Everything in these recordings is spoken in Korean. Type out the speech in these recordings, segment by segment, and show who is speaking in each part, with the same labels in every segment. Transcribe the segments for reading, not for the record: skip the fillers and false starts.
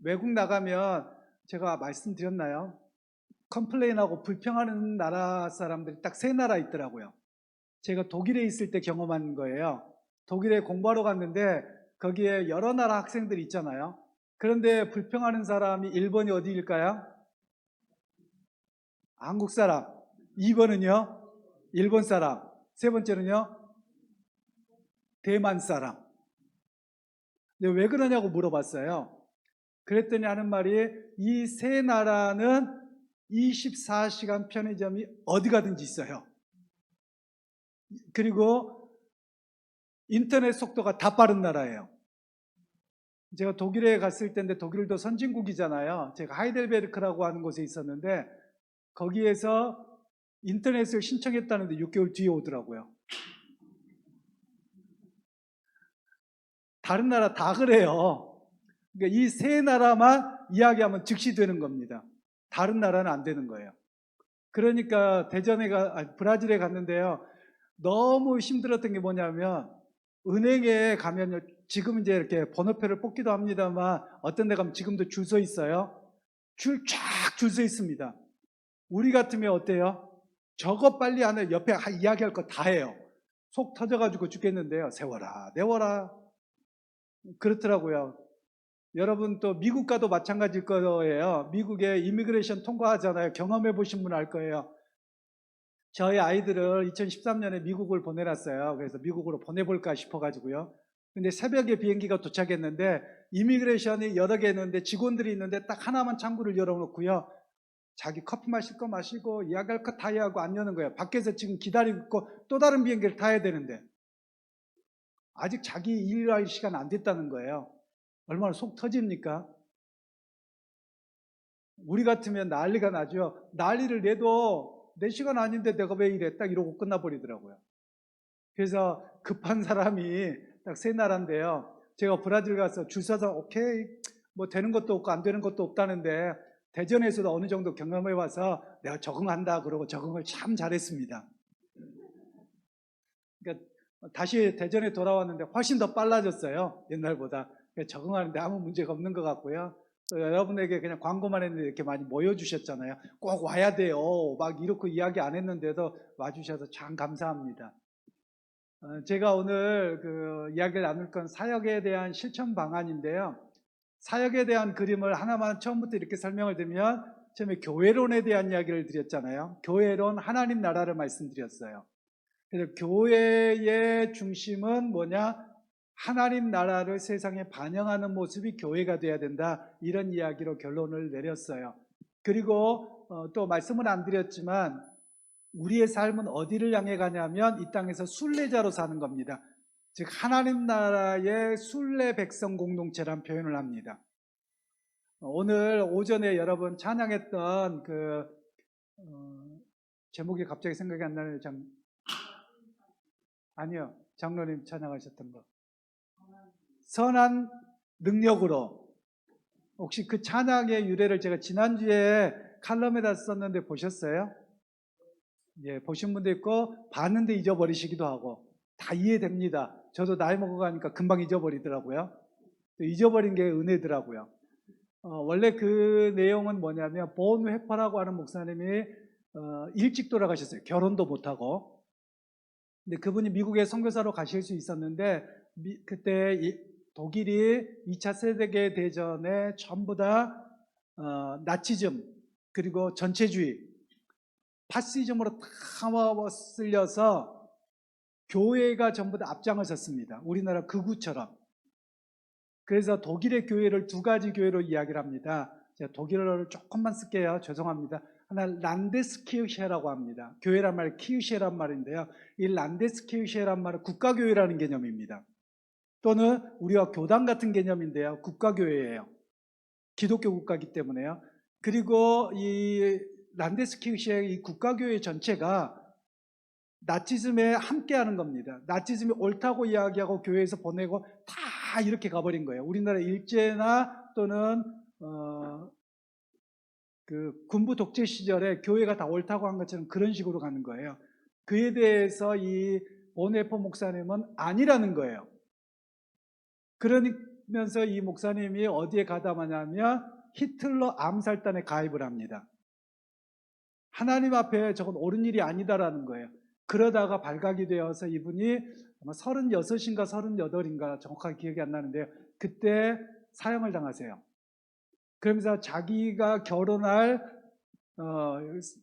Speaker 1: 외국 나가면 제가 말씀드렸나요? 컴플레인하고 불평하는 나라 사람들이 딱 세 나라 있더라고요. 제가 독일에 있을 때 경험한 거예요. 독일에 공부하러 갔는데 거기에 여러 나라 학생들이 있잖아요. 그런데 불평하는 사람이 1번이 어디일까요? 한국 사람. 2번은요? 일본 사람. 세 번째는요? 대만 사람. 근데 왜 그러냐고 물어봤어요. 그랬더니 하는 말이 이 세 나라는 24시간 편의점이 어디 가든지 있어요. 그리고 인터넷 속도가 다 빠른 나라예요. 제가 독일에 갔을 때인데 독일도 선진국이잖아요. 제가 하이델베르크라고 하는 곳에 있었는데 거기에서 인터넷을 신청했다는데 6개월 뒤에 오더라고요. 다른 나라 다 그래요. 그러니까 이 세 나라만 이야기하면 즉시 되는 겁니다. 다른 나라는 안 되는 거예요. 그러니까 브라질에 갔는데요. 너무 힘들었던 게 뭐냐면 은행에 가면요. 지금 이제 이렇게 번호표를 뽑기도 합니다만 어떤 데 가면 지금도 줄 서 있어요. 줄 서 있습니다. 우리 같으면 어때요? 저거 빨리 안 해. 옆에 이야기할 거 다 해요. 속 터져가지고 죽겠는데요. 세워라, 내워라. 그렇더라고요. 여러분 또 미국 가도 마찬가지일 거예요. 미국에 이미그레이션 통과하잖아요. 경험해 보신 분 알 거예요. 저희 아이들을 2013년에 미국을 보내놨어요. 그래서 미국으로 보내볼까 싶어가지고요. 근데 새벽에 비행기가 도착했는데 이미그레이션이 여러 개 있는데 직원들이 있는데 딱 하나만 창구를 열어놓고요. 자기 커피 마실 거 마시고 이야기할 거 다 이야기하고 안 여는 거예요. 밖에서 지금 기다리고 있고 또 다른 비행기를 타야 되는데 아직 자기 일할 시간 안 됐다는 거예요. 얼마나 속 터집니까? 우리 같으면 난리가 나죠. 난리를 내도 내 시간 아닌데 내가 왜 이래? 딱 이러고 끝나버리더라고요. 그래서 급한 사람이 딱 세 나라인데요. 제가 브라질 가서 줄 서서 오케이 뭐 되는 것도 없고 안 되는 것도 없다는데 대전에서도 어느 정도 경험해 와서 내가 적응한다 그러고 적응을 참 잘했습니다. 그러니까 다시 대전에 돌아왔는데 훨씬 더 빨라졌어요. 옛날보다. 적응하는데 아무 문제가 없는 것 같고요. 또 여러분에게 그냥 광고만 했는데 이렇게 많이 모여주셨잖아요. 꼭 와야 돼요. 막 이렇게 이야기 안 했는데도 와주셔서 참 감사합니다. 제가 오늘 이야기를 나눌 건 사역에 대한 실천 방안인데요. 사역에 대한 그림을 하나만 처음부터 이렇게 설명을 드리면 처음에 교회론에 대한 이야기를 드렸잖아요. 교회론 하나님 나라를 말씀드렸어요. 그래서 교회의 중심은 뭐냐? 하나님 나라를 세상에 반영하는 모습이 교회가 돼야 된다. 이런 이야기로 결론을 내렸어요. 그리고 또 말씀은 안 드렸지만 우리의 삶은 어디를 향해 가냐면 이 땅에서 순례자로 사는 겁니다. 즉 하나님 나라의 순례 백성 공동체란 표현을 합니다. 오늘 오전에 여러분 찬양했던 제목이 갑자기 생각이 안 나네요. 아니요. 장로님 찬양하셨던 거. 선한 능력으로. 혹시 그 찬양의 유래를 제가 지난주에 칼럼에다 썼는데 보셨어요? 예, 보신 분도 있고 봤는데 잊어버리시기도 하고 다 이해됩니다. 저도 나이 먹어가니까 금방 잊어버리더라고요. 또 잊어버린 게 은혜더라고요. 원래 그 내용은 뭐냐면 본 회퍼라고 하는 목사님이 일찍 돌아가셨어요. 결혼도 못하고. 근데 그분이 미국에 선교사로 가실 수 있었는데 그때 독일이 2차 세계대전에 전부 다 나치즘 그리고 전체주의 파시즘으로 다 쓸려서 교회가 전부 다 앞장을 섰습니다. 우리나라 극우처럼. 그래서 독일의 교회를 두 가지 교회로 이야기를 합니다. 제가 독일어를 조금만 쓸게요. 죄송합니다. 하나 란데스키르헤라고 합니다. 교회란 말 키르헤란 말인데요. 이 란데스키르헤란 말은 국가교회라는 개념입니다. 또는 우리가 교단 같은 개념인데요. 국가교회예요. 기독교 국가이기 때문에요. 그리고 이 란데스키르헤의 이 국가교회 전체가 나치즘에 함께하는 겁니다. 나치즘이 옳다고 이야기하고 교회에서 보내고 다 이렇게 가버린 거예요. 우리나라 일제나 또는 군부 독재 시절에 교회가 다 옳다고 한 것처럼 그런 식으로 가는 거예요. 그에 대해서 이 보네포 목사님은 아니라는 거예요. 그러면서 이 목사님이 어디에 가담하냐면 히틀러 암살단에 가입을 합니다. 하나님 앞에 저건 옳은 일이 아니다라는 거예요. 그러다가 발각이 되어서 이분이 아마 36인가 38인가 정확하게 기억이 안 나는데요. 그때 사형을 당하세요. 그러면서 자기가 결혼할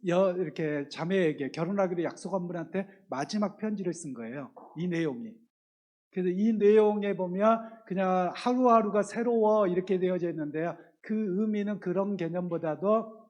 Speaker 1: 이렇게 자매에게 결혼하기로 약속한 분한테 마지막 편지를 쓴 거예요. 이 내용이. 그래서 이 내용에 보면 그냥 하루하루가 새로워 이렇게 되어져 있는데요. 그 의미는 그런 개념보다도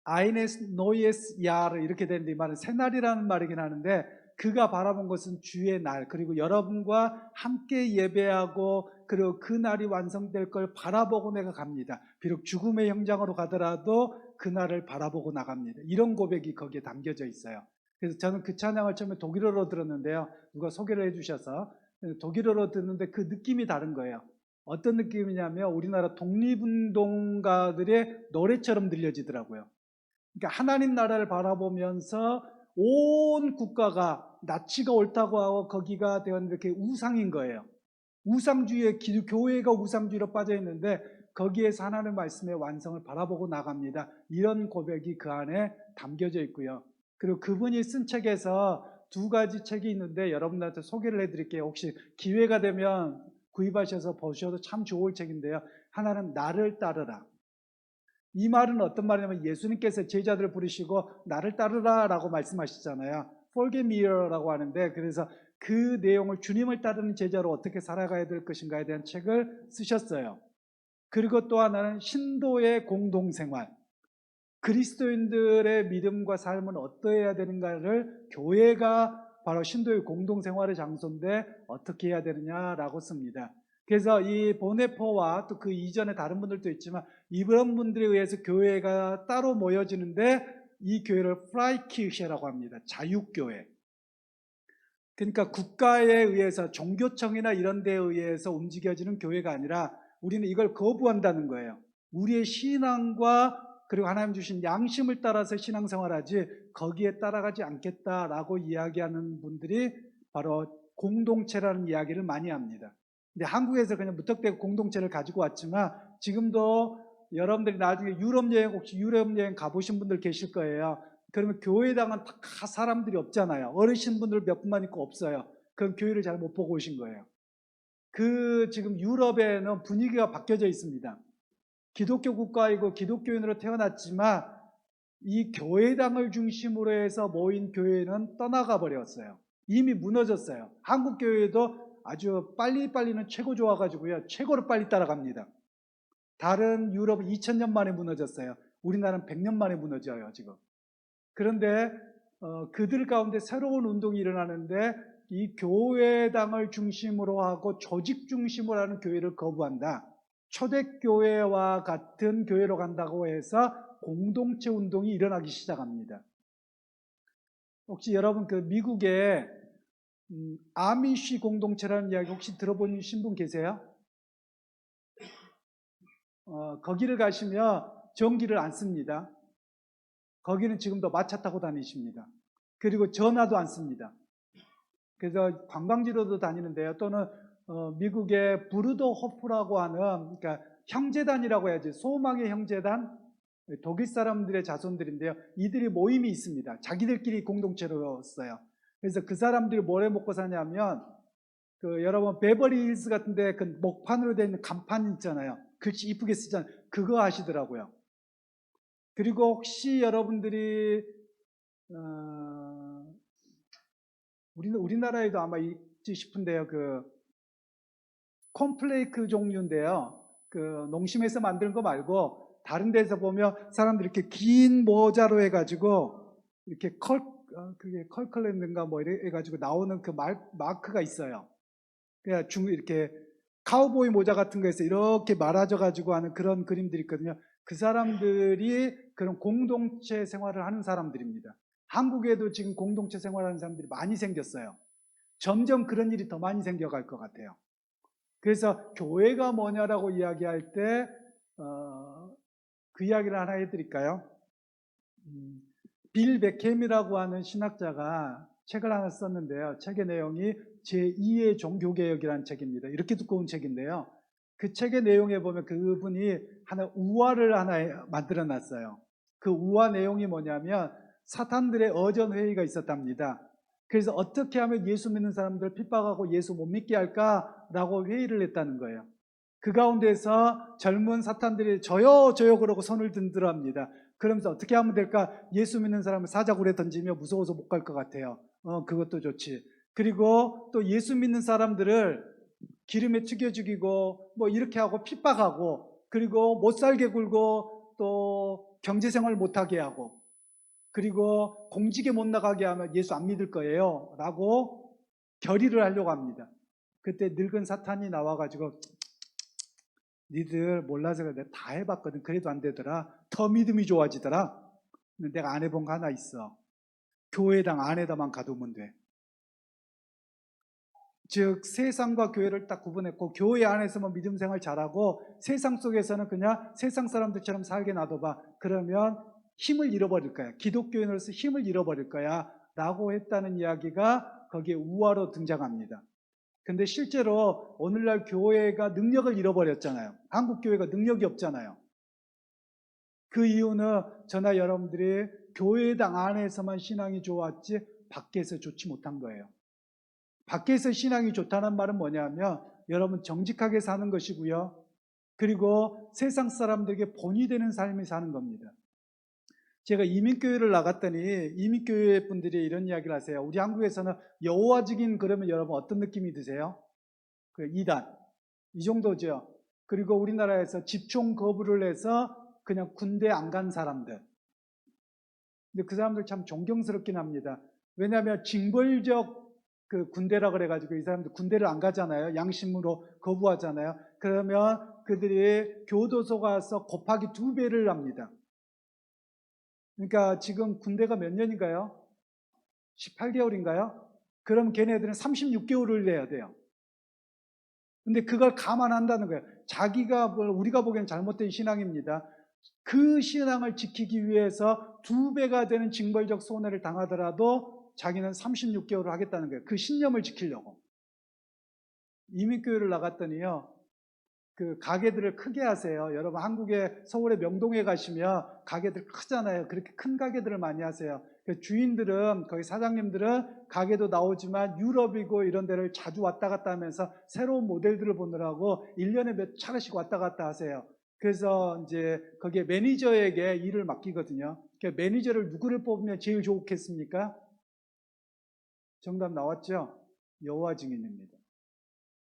Speaker 1: 아이네스 노이에스 야르 이렇게 되는데 이 말은 새날이라는 말이긴 하는데 그가 바라본 것은 주의 날 그리고 여러분과 함께 예배하고 그리고 그 날이 완성될 걸 바라보고 내가 갑니다. 비록 죽음의 현장으로 가더라도 그 날을 바라보고 나갑니다. 이런 고백이 거기에 담겨져 있어요. 그래서 저는 그 찬양을 처음에 독일어로 들었는데요. 누가 소개를 해주셔서 독일어로 듣는데 그 느낌이 다른 거예요. 어떤 느낌이냐면 우리나라 독립운동가들의 노래처럼 들려지더라고요. 그러니까 하나님 나라를 바라보면서 온 국가가 나치가 옳다고 하고 거기가 되었는데 이렇게 우상인 거예요. 우상주의에 교회가 우상주의로 빠져 있는데 거기에서 하나님의 말씀의 완성을 바라보고 나갑니다. 이런 고백이 그 안에 담겨져 있고요. 그리고 그분이 쓴 책에서 2가지 책이 있는데 여러분들한테 소개를 해드릴게요. 혹시 기회가 되면 구입하셔서 보셔도 참 좋을 책인데요. 하나는 나를 따르라. 이 말은 어떤 말이냐면 예수님께서 제자들을 부르시고 나를 따르라 라고 말씀하시잖아요. Follow me 라고 하는데 그래서 그 내용을 주님을 따르는 제자로 어떻게 살아가야 될 것인가에 대한 책을 쓰셨어요. 그리고 또 하나는 신도의 공동생활. 그리스도인들의 믿음과 삶은 어떠해야 되는가를 교회가 바로 신도의 공동생활의 장소인데 어떻게 해야 되느냐라고 씁니다. 그래서 이 보네포와 또 그 이전에 다른 분들도 있지만 이런 분들에 의해서 교회가 따로 모여지는데 이 교회를 프라이키르시라고 합니다. 자유교회. 그러니까 국가에 의해서 종교청이나 이런 데에 의해서 움직여지는 교회가 아니라 우리는 이걸 거부한다는 거예요. 우리의 신앙과 그리고 하나님 주신 양심을 따라서 신앙생활하지 거기에 따라가지 않겠다라고 이야기하는 분들이 바로 공동체라는 이야기를 많이 합니다. 근데 한국에서 그냥 무턱대고 공동체를 가지고 왔지만 지금도 여러분들이 나중에 유럽 여행 혹시 유럽 여행 가보신 분들 계실 거예요. 그러면 교회당은 다 사람들이 없잖아요. 어르신분들 몇 분만 있고 없어요. 그럼 교회를 잘 못 보고 오신 거예요. 그 지금 유럽에는 분위기가 바뀌어져 있습니다. 기독교 국가이고 기독교인으로 태어났지만 이 교회당을 중심으로 해서 모인 교회는 떠나가 버렸어요. 이미 무너졌어요. 한국 교회도 아주 빨리는 최고 좋아가지고요. 최고로 빨리 따라갑니다. 다른 유럽은 2000년 만에 무너졌어요. 우리나라는 100년 만에 무너져요, 지금. 그런데 그들 가운데 새로운 운동이 일어나는데 이 교회당을 중심으로 하고 조직 중심으로 하는 교회를 거부한다. 초대교회와 같은 교회로 간다고 해서 공동체 운동이 일어나기 시작합니다. 혹시 여러분 그 미국의 아미쉬 공동체라는 이야기 혹시 들어보신 분 계세요? 거기를 가시면 전기를 안 씁니다. 거기는 지금도 마차 타고 다니십니다. 그리고 전화도 안 씁니다. 그래서 관광지로도 다니는데요. 또는 미국의 부르도호프라고 하는 그러니까 형제단이라고 해야지 소망의 형제단 독일 사람들의 자손들인데요. 이들이 모임이 있습니다. 자기들끼리 공동체로 써요. 그래서 그 사람들이 뭘 먹고 사냐면 그 여러분 베버리 힐스 같은데 그 목판으로 되어 있는 간판 있잖아요. 글씨 이쁘게 쓰잖아요. 그거 하시더라고요. 그리고 혹시 여러분들이 우리나라에도 아마 있지 싶은데요. 그 콘플레이크 종류인데요. 그 농심에서 만드는 거 말고 다른 데서 보면 사람들이 이렇게 긴 모자로 해가지고 이렇게 그게 컬컬랜드인가 뭐 이래 해가지고 나오는 그 마크가 있어요. 그냥 이렇게 카우보이 모자 같은 거에서 이렇게 말아져가지고 하는 그런 그림들이 있거든요. 그 사람들이 그런 공동체 생활을 하는 사람들입니다. 한국에도 지금 공동체 생활하는 사람들이 많이 생겼어요. 점점 그런 일이 더 많이 생겨갈 것 같아요. 그래서 교회가 뭐냐라고 이야기할 때 그 이야기를 하나 해드릴까요? 빌 베켐이라고 하는 신학자가 책을 하나 썼는데요. 책의 내용이 제2의 종교개혁이라는 책입니다. 이렇게 두꺼운 책인데요. 그 책의 내용에 보면 그분이 우화를 하나 만들어 놨어요. 그 우화 내용이 뭐냐면 사탄들의 어전 회의가 있었답니다. 그래서 어떻게 하면 예수 믿는 사람들 핍박하고 예수 못 믿게 할까라고 회의를 했다는 거예요. 그 가운데서 젊은 사탄들이 저요 그러고 손을 든들합니다. 그러면서 어떻게 하면 될까? 예수 믿는 사람을 사자굴에 던지며 무서워서 못 갈 것 같아요. 그것도 좋지. 그리고 또 예수 믿는 사람들을 기름에 튀겨 죽이고 뭐 이렇게 하고 핍박하고 그리고 못 살게 굴고 또 경제생활 못하게 하고 그리고 공직에 못 나가게 하면 예수 안 믿을 거예요 라고 결의를 하려고 합니다. 그때 늙은 사탄이 나와가지고 니들 몰라서 그래. 내가 다 해봤거든. 그래도 안 되더라. 더 믿음이 좋아지더라. 근데 내가 안 해본 거 하나 있어. 교회당 안에다만 가두면 돼. 즉 세상과 교회를 딱 구분했고 교회 안에서만 믿음 생활 잘하고 세상 속에서는 그냥 세상 사람들처럼 살게 놔둬봐. 그러면 힘을 잃어버릴 거야. 기독교인으로서 힘을 잃어버릴 거야 라고 했다는 이야기가 거기에 우화로 등장합니다. 근데 실제로 오늘날 교회가 능력을 잃어버렸잖아요. 한국 교회가 능력이 없잖아요. 그 이유는 저나 여러분들이 교회당 안에서만 신앙이 좋았지 밖에서 좋지 못한 거예요. 밖에서 신앙이 좋다는 말은 뭐냐면 여러분 정직하게 사는 것이고요. 그리고 세상 사람들에게 본이 되는 삶을 사는 겁니다. 제가 이민교회를 나갔더니 이민교회 분들이 이런 이야기를 하세요. 우리 한국에서는 여호와 증인 그러면 여러분 어떤 느낌이 드세요? 그 이단 이 정도죠. 그리고 우리나라에서 집총 거부를 해서 그냥 군대 안 간 사람들. 근데 그 사람들 참 존경스럽긴 합니다. 왜냐하면 징벌적 그 군대라 그래가지고 이 사람들 군대를 안 가잖아요. 양심으로 거부하잖아요. 그러면 그들이 교도소 가서 곱하기 2배를 합니다. 그러니까 지금 군대가 몇 년인가요? 18개월인가요? 그럼 걔네들은 36개월을 내야 돼요. 근데 그걸 감안한다는 거예요. 자기가 우리가 보기엔 잘못된 신앙입니다. 그 신앙을 지키기 위해서 2배가 되는 징벌적 손해를 당하더라도 자기는 36개월을 하겠다는 거예요. 그 신념을 지키려고. 이민교회를 나갔더니요. 그 가게들을 크게 하세요. 여러분 한국의 서울의 명동에 가시면 가게들 크잖아요. 그렇게 큰 가게들을 많이 하세요. 그 주인들은 거기 사장님들은 가게도 나오지만 유럽이고 이런 데를 자주 왔다 갔다 하면서 새로운 모델들을 보느라고 1년에 몇 차례씩 왔다 갔다 하세요. 그래서 이제 거기에 매니저에게 일을 맡기거든요. 그러니까 매니저를 누구를 뽑으면 제일 좋겠습니까? 정답 나왔죠? 여호와 증인입니다.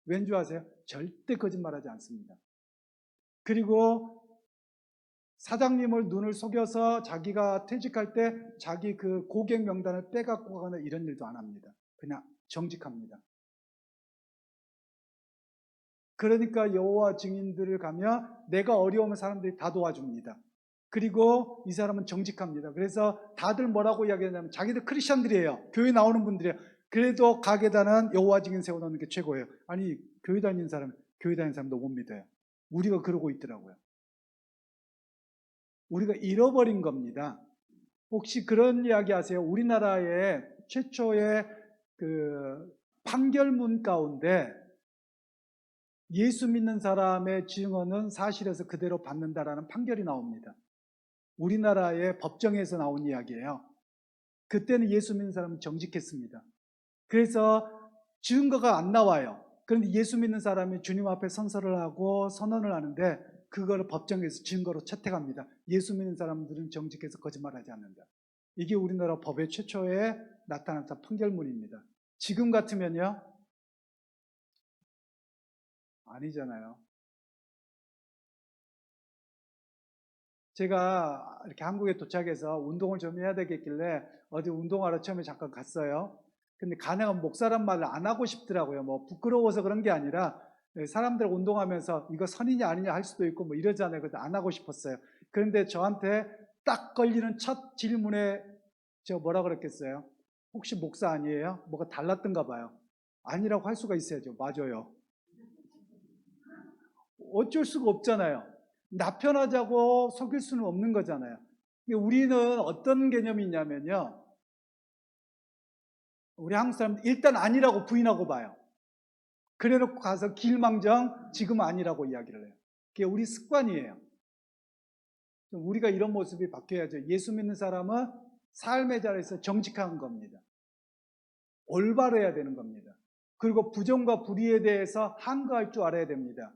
Speaker 1: 왠지 아세요? 절대 거짓말하지 않습니다. 그리고 사장님을 눈을 속여서 자기가 퇴직할 때 자기 그 고객 명단을 빼갖고 가는 이런 일도 안 합니다. 그냥 정직합니다. 그러니까 여호와 증인들을 가면 내가 어려우면 사람들이 다 도와줍니다. 그리고 이 사람은 정직합니다. 그래서 다들 뭐라고 이야기하냐면 자기들 크리스천들이에요. 교회 나오는 분들이에요. 그래도 가게다는 여호와 증인 세워놓는 게 최고예요. 아니 교회 다니는 사람도 못 믿어요. 우리가 그러고 있더라고요. 우리가 잃어버린 겁니다. 혹시 그런 이야기 아세요? 우리나라의 최초의 그 판결문 가운데 예수 믿는 사람의 증언은 사실에서 그대로 받는다라는 판결이 나옵니다. 우리나라의 법정에서 나온 이야기예요. 그때는 예수 믿는 사람은 정직했습니다. 그래서 증거가 안 나와요. 그런데 예수 믿는 사람이 주님 앞에 선서를 하고 선언을 하는데 그걸 법정에서 증거로 채택합니다. 예수 믿는 사람들은 정직해서 거짓말하지 않는다. 이게 우리나라 법의 최초에 나타났던 판결문입니다. 지금 같으면요? 아니잖아요. 제가 이렇게 한국에 도착해서 운동을 좀 해야 되겠길래 어디 운동하러 처음에 잠깐 갔어요. 근데 가능한 목사란 말을 안 하고 싶더라고요. 뭐 부끄러워서 그런 게 아니라 사람들 운동하면서 이거 선이냐 아니냐 할 수도 있고 뭐 이러잖아요. 그래서 안 하고 싶었어요. 그런데 저한테 딱 걸리는 첫 질문에 제가 뭐라 그랬겠어요? 혹시 목사 아니에요? 뭐가 달랐던가 봐요. 아니라고 할 수가 있어야죠. 맞아요. 어쩔 수가 없잖아요. 나 편하자고 속일 수는 없는 거잖아요. 우리는 어떤 개념이 있냐면요. 우리 한국 사람들 일단 아니라고 부인하고 봐요. 그래놓고 가서 길망정 지금 아니라고 이야기를 해요. 그게 우리 습관이에요. 우리가 이런 모습이 바뀌어야죠. 예수 믿는 사람은 삶의 자리에서 정직한 겁니다. 올바르야 되는 겁니다. 그리고 부정과 불의에 대해서 한가할 줄 알아야 됩니다.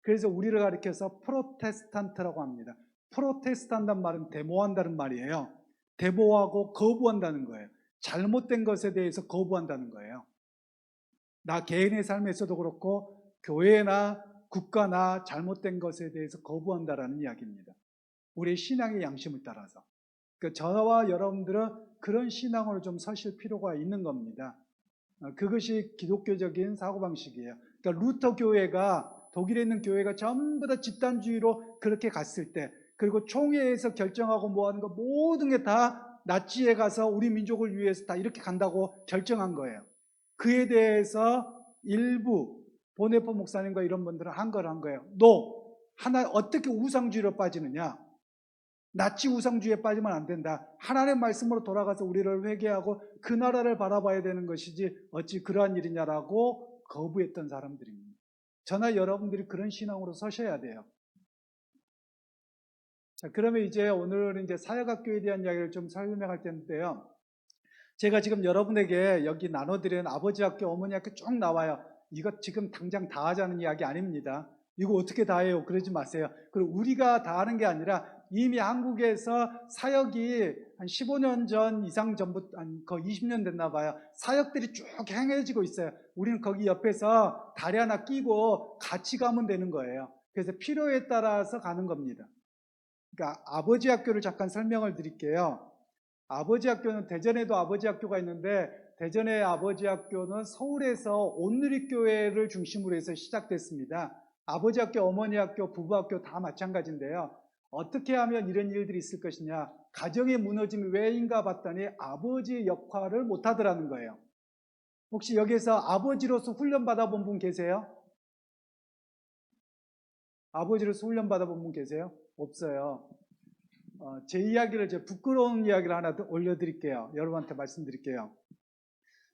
Speaker 1: 그래서 우리를 가리켜서 프로테스탄트라고 합니다. 프로테스탄트란 말은 데모한다는 말이에요. 데모하고 거부한다는 거예요. 잘못된 것에 대해서 거부한다는 거예요. 나 개인의 삶에서도 그렇고 교회나 국가나 잘못된 것에 대해서 거부한다라는 이야기입니다. 우리의 신앙의 양심을 따라서. 그러니까 저와 여러분들은 그런 신앙으로 좀 서실 필요가 있는 겁니다. 그것이 기독교적인 사고방식이에요. 그러니까 루터 교회가, 독일에 있는 교회가 전부 다 집단주의로 그렇게 갔을 때, 그리고 총회에서 결정하고 뭐 하는 거 모든 게 다 나치에 가서 우리 민족을 위해서 다 이렇게 간다고 결정한 거예요. 그에 대해서 일부 보네포 목사님과 이런 분들은 한걸 한 거예요. 너 하나 어떻게 우상주의로 빠지느냐? 나치 우상주의에 빠지면 안 된다. 하나님의 말씀으로 돌아가서 우리를 회개하고 그 나라를 바라봐야 되는 것이지 어찌 그러한 일이냐라고 거부했던 사람들입니다. 저나 여러분들이 그런 신앙으로 서셔야 돼요. 자, 그러면 이제 오늘은 이제 사역학교에 대한 이야기를 좀 설명할 텐데요. 제가 지금 여러분에게 여기 나눠드린 아버지 학교, 어머니 학교 쭉 나와요. 이거 지금 당장 다 하자는 이야기 아닙니다. 이거 어떻게 다 해요? 그러지 마세요. 그리고 우리가 다 하는 게 아니라 이미 한국에서 사역이 한 15년 전 이상 전부터, 거의 20년 됐나 봐요. 사역들이 쭉 행해지고 있어요. 우리는 거기 옆에서 다리 하나 끼고 같이 가면 되는 거예요. 그래서 필요에 따라서 가는 겁니다. 그러니까 아버지 학교를 잠깐 설명을 드릴게요. 아버지 학교는 대전에도 아버지 학교가 있는데, 대전의 아버지 학교는 서울에서 온누리교회를 중심으로 해서 시작됐습니다. 아버지 학교, 어머니 학교, 부부 학교 다 마찬가지인데요. 어떻게 하면 이런 일들이 있을 것이냐? 가정의 무너짐이 왜인가 봤더니 아버지의 역할을 못하더라는 거예요. 혹시 여기에서 아버지로서 훈련 받아본 분 계세요? 아버지로서 훈련 받아본 분 계세요? 없어요. 제 이야기를, 제 부끄러운 이야기를 하나 올려드릴게요. 여러분한테 말씀드릴게요.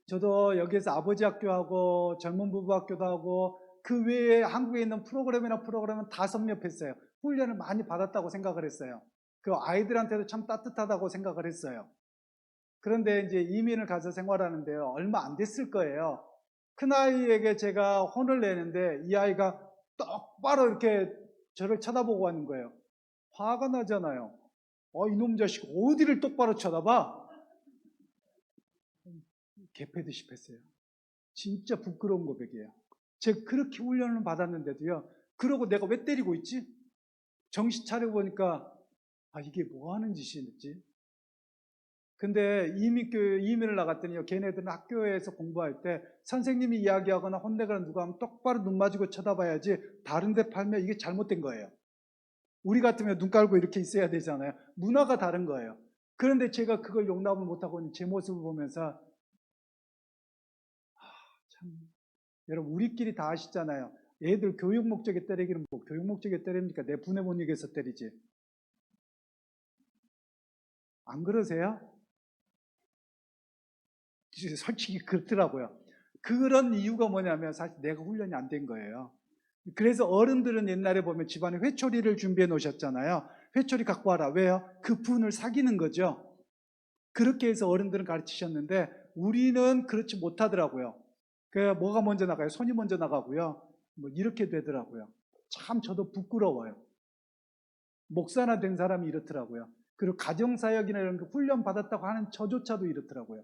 Speaker 1: 저도 여기에서 아버지 학교하고 젊은 부부 학교도 하고 그 외에 한국에 있는 프로그램은 다 섭렵했어요. 훈련을 많이 받았다고 생각을 했어요. 그 아이들한테도 참 따뜻하다고 생각을 했어요. 그런데 이제 이민을 가서 생활하는데요. 얼마 안 됐을 거예요. 큰아이에게 제가 혼을 내는데 이 아이가 똑바로 이렇게 저를 쳐다보고 하는 거예요. 화가 나잖아요. 이놈 자식 어디를 똑바로 쳐다봐? 개패듯이 뺐어요. 진짜 부끄러운 고백이에요. 제가 그렇게 훈련을 받았는데도요. 그러고 내가 왜 때리고 있지? 정신 차려보니까 이게 뭐 하는 짓이지? 근데 이민을 나갔더니요. 걔네들은 학교에서 공부할 때 선생님이 이야기하거나 혼내거나 누가 하면 똑바로 눈 마주고 쳐다봐야지 다른 데 팔면 이게 잘못된 거예요. 우리 같으면 눈 깔고 이렇게 있어야 되잖아요. 문화가 다른 거예요. 그런데 제가 그걸 용납을 못하고 제 모습을 보면서 참, 여러분 우리끼리 다 아시잖아요. 애들 교육 목적에 때리기는 뭐 교육 목적에 때립니까? 내 분에 못 이겨서 때리지. 안 그러세요? 솔직히 그렇더라고요. 그런 이유가 뭐냐면 사실 내가 훈련이 안 된 거예요. 그래서 어른들은 옛날에 보면 집안에 회초리를 준비해 놓으셨잖아요. 회초리 갖고 와라. 왜요? 그 분을 사귀는 거죠. 그렇게 해서 어른들은 가르치셨는데 우리는 그렇지 못하더라고요. 뭐가 먼저 나가요? 손이 먼저 나가고요. 뭐 이렇게 되더라고요. 참 저도 부끄러워요. 목사나 된 사람이 이렇더라고요. 그리고 가정사역이나 이런 거 훈련 받았다고 하는 저조차도 이렇더라고요.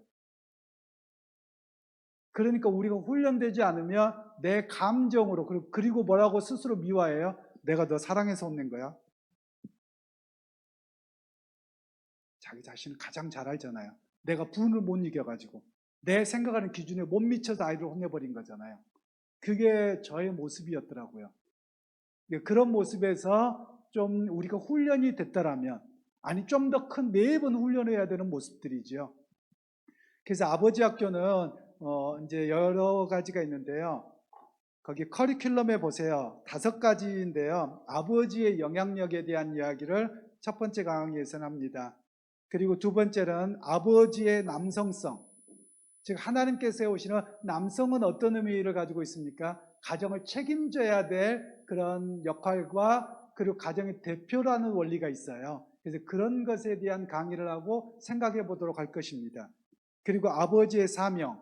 Speaker 1: 그러니까 우리가 훈련되지 않으면 내 감정으로, 그리고 뭐라고 스스로 미화해요? 내가 너 사랑해서 혼낸 거야? 자기 자신을 가장 잘 알잖아요. 내가 분을 못 이겨가지고 내 생각하는 기준에 못 미쳐서 아이를 혼내버린 거잖아요. 그게 저의 모습이었더라고요. 그런 모습에서 좀 우리가 훈련이 됐다라면, 아니 좀 더 큰 매번 훈련해야 되는 모습들이죠. 그래서 아버지 학교는 이제 여러 가지가 있는데요. 거기 커리큘럼에 보세요. 5가지인데요. 아버지의 영향력에 대한 이야기를 첫 번째 강의에서는 합니다. 그리고 두 번째는 아버지의 남성성, 즉 하나님께서 세우시는 남성은 어떤 의미를 가지고 있습니까? 가정을 책임져야 될 그런 역할과 그리고 가정의 대표라는 원리가 있어요. 그래서 그런 것에 대한 강의를 하고 생각해 보도록 할 것입니다. 그리고 아버지의 사명,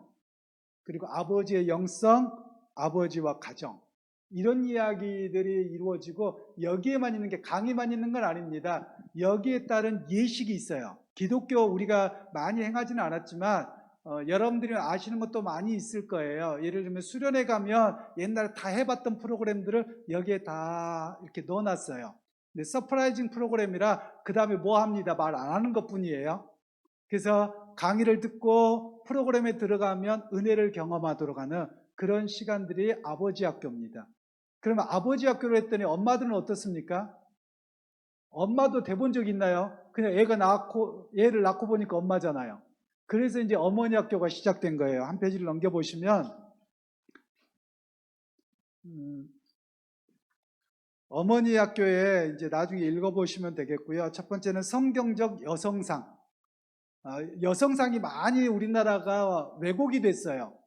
Speaker 1: 그리고 아버지의 영성, 아버지와 가정, 이런 이야기들이 이루어지고 여기에만 있는 게 강의만 있는 건 아닙니다. 여기에 따른 예식이 있어요. 기독교 우리가 많이 행하지는 않았지만 여러분들이 아시는 것도 많이 있을 거예요. 예를 들면 수련회 가면 옛날에 다 해봤던 프로그램들을 여기에 다 이렇게 넣어놨어요. 근데 서프라이징 프로그램이라 그 다음에 뭐 합니다. 말 안 하는 것 뿐이에요. 그래서 강의를 듣고 프로그램에 들어가면 은혜를 경험하도록 하는 그런 시간들이 아버지 학교입니다. 그러면 아버지 학교로 했더니 엄마들은 어떻습니까? 엄마도 대본 적 있나요? 그냥 애를 낳고 보니까 엄마잖아요. 그래서 이제 어머니 학교가 시작된 거예요. 한 페이지를 넘겨보시면 어머니 학교에 이제 나중에 읽어보시면 되겠고요. 첫 번째는 성경적 여성상. 여성상이 많이 우리나라가 왜곡이 됐어요.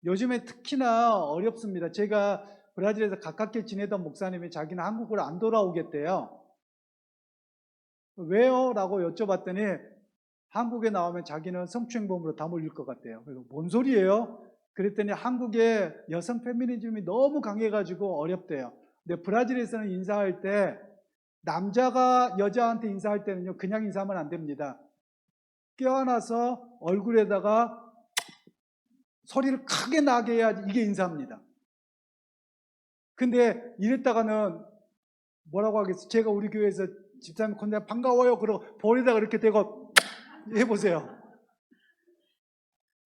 Speaker 1: 요즘에 특히나 어렵습니다. 제가 브라질에서 가깝게 지내던 목사님이 자기는 한국으로 안 돌아오겠대요. 왜요? 라고 여쭤봤더니 한국에 나오면 자기는 성추행범으로 다 몰릴 것 같대요. 그래서 뭔 소리예요? 그랬더니 한국의 여성 페미니즘이 너무 강해가지고 어렵대요. 근데 브라질에서는 인사할 때 남자가 여자한테 인사할 때는요, 그냥 인사하면 안 됩니다. 껴안아서 얼굴에다가 소리를 크게 나게 해야지 이게 인사입니다. 근데 이랬다가는 뭐라고 하겠어요? 제가 우리 교회에서 집사님 건데 반가워요. 그러고 볼에다가 이렇게 대고 해보세요.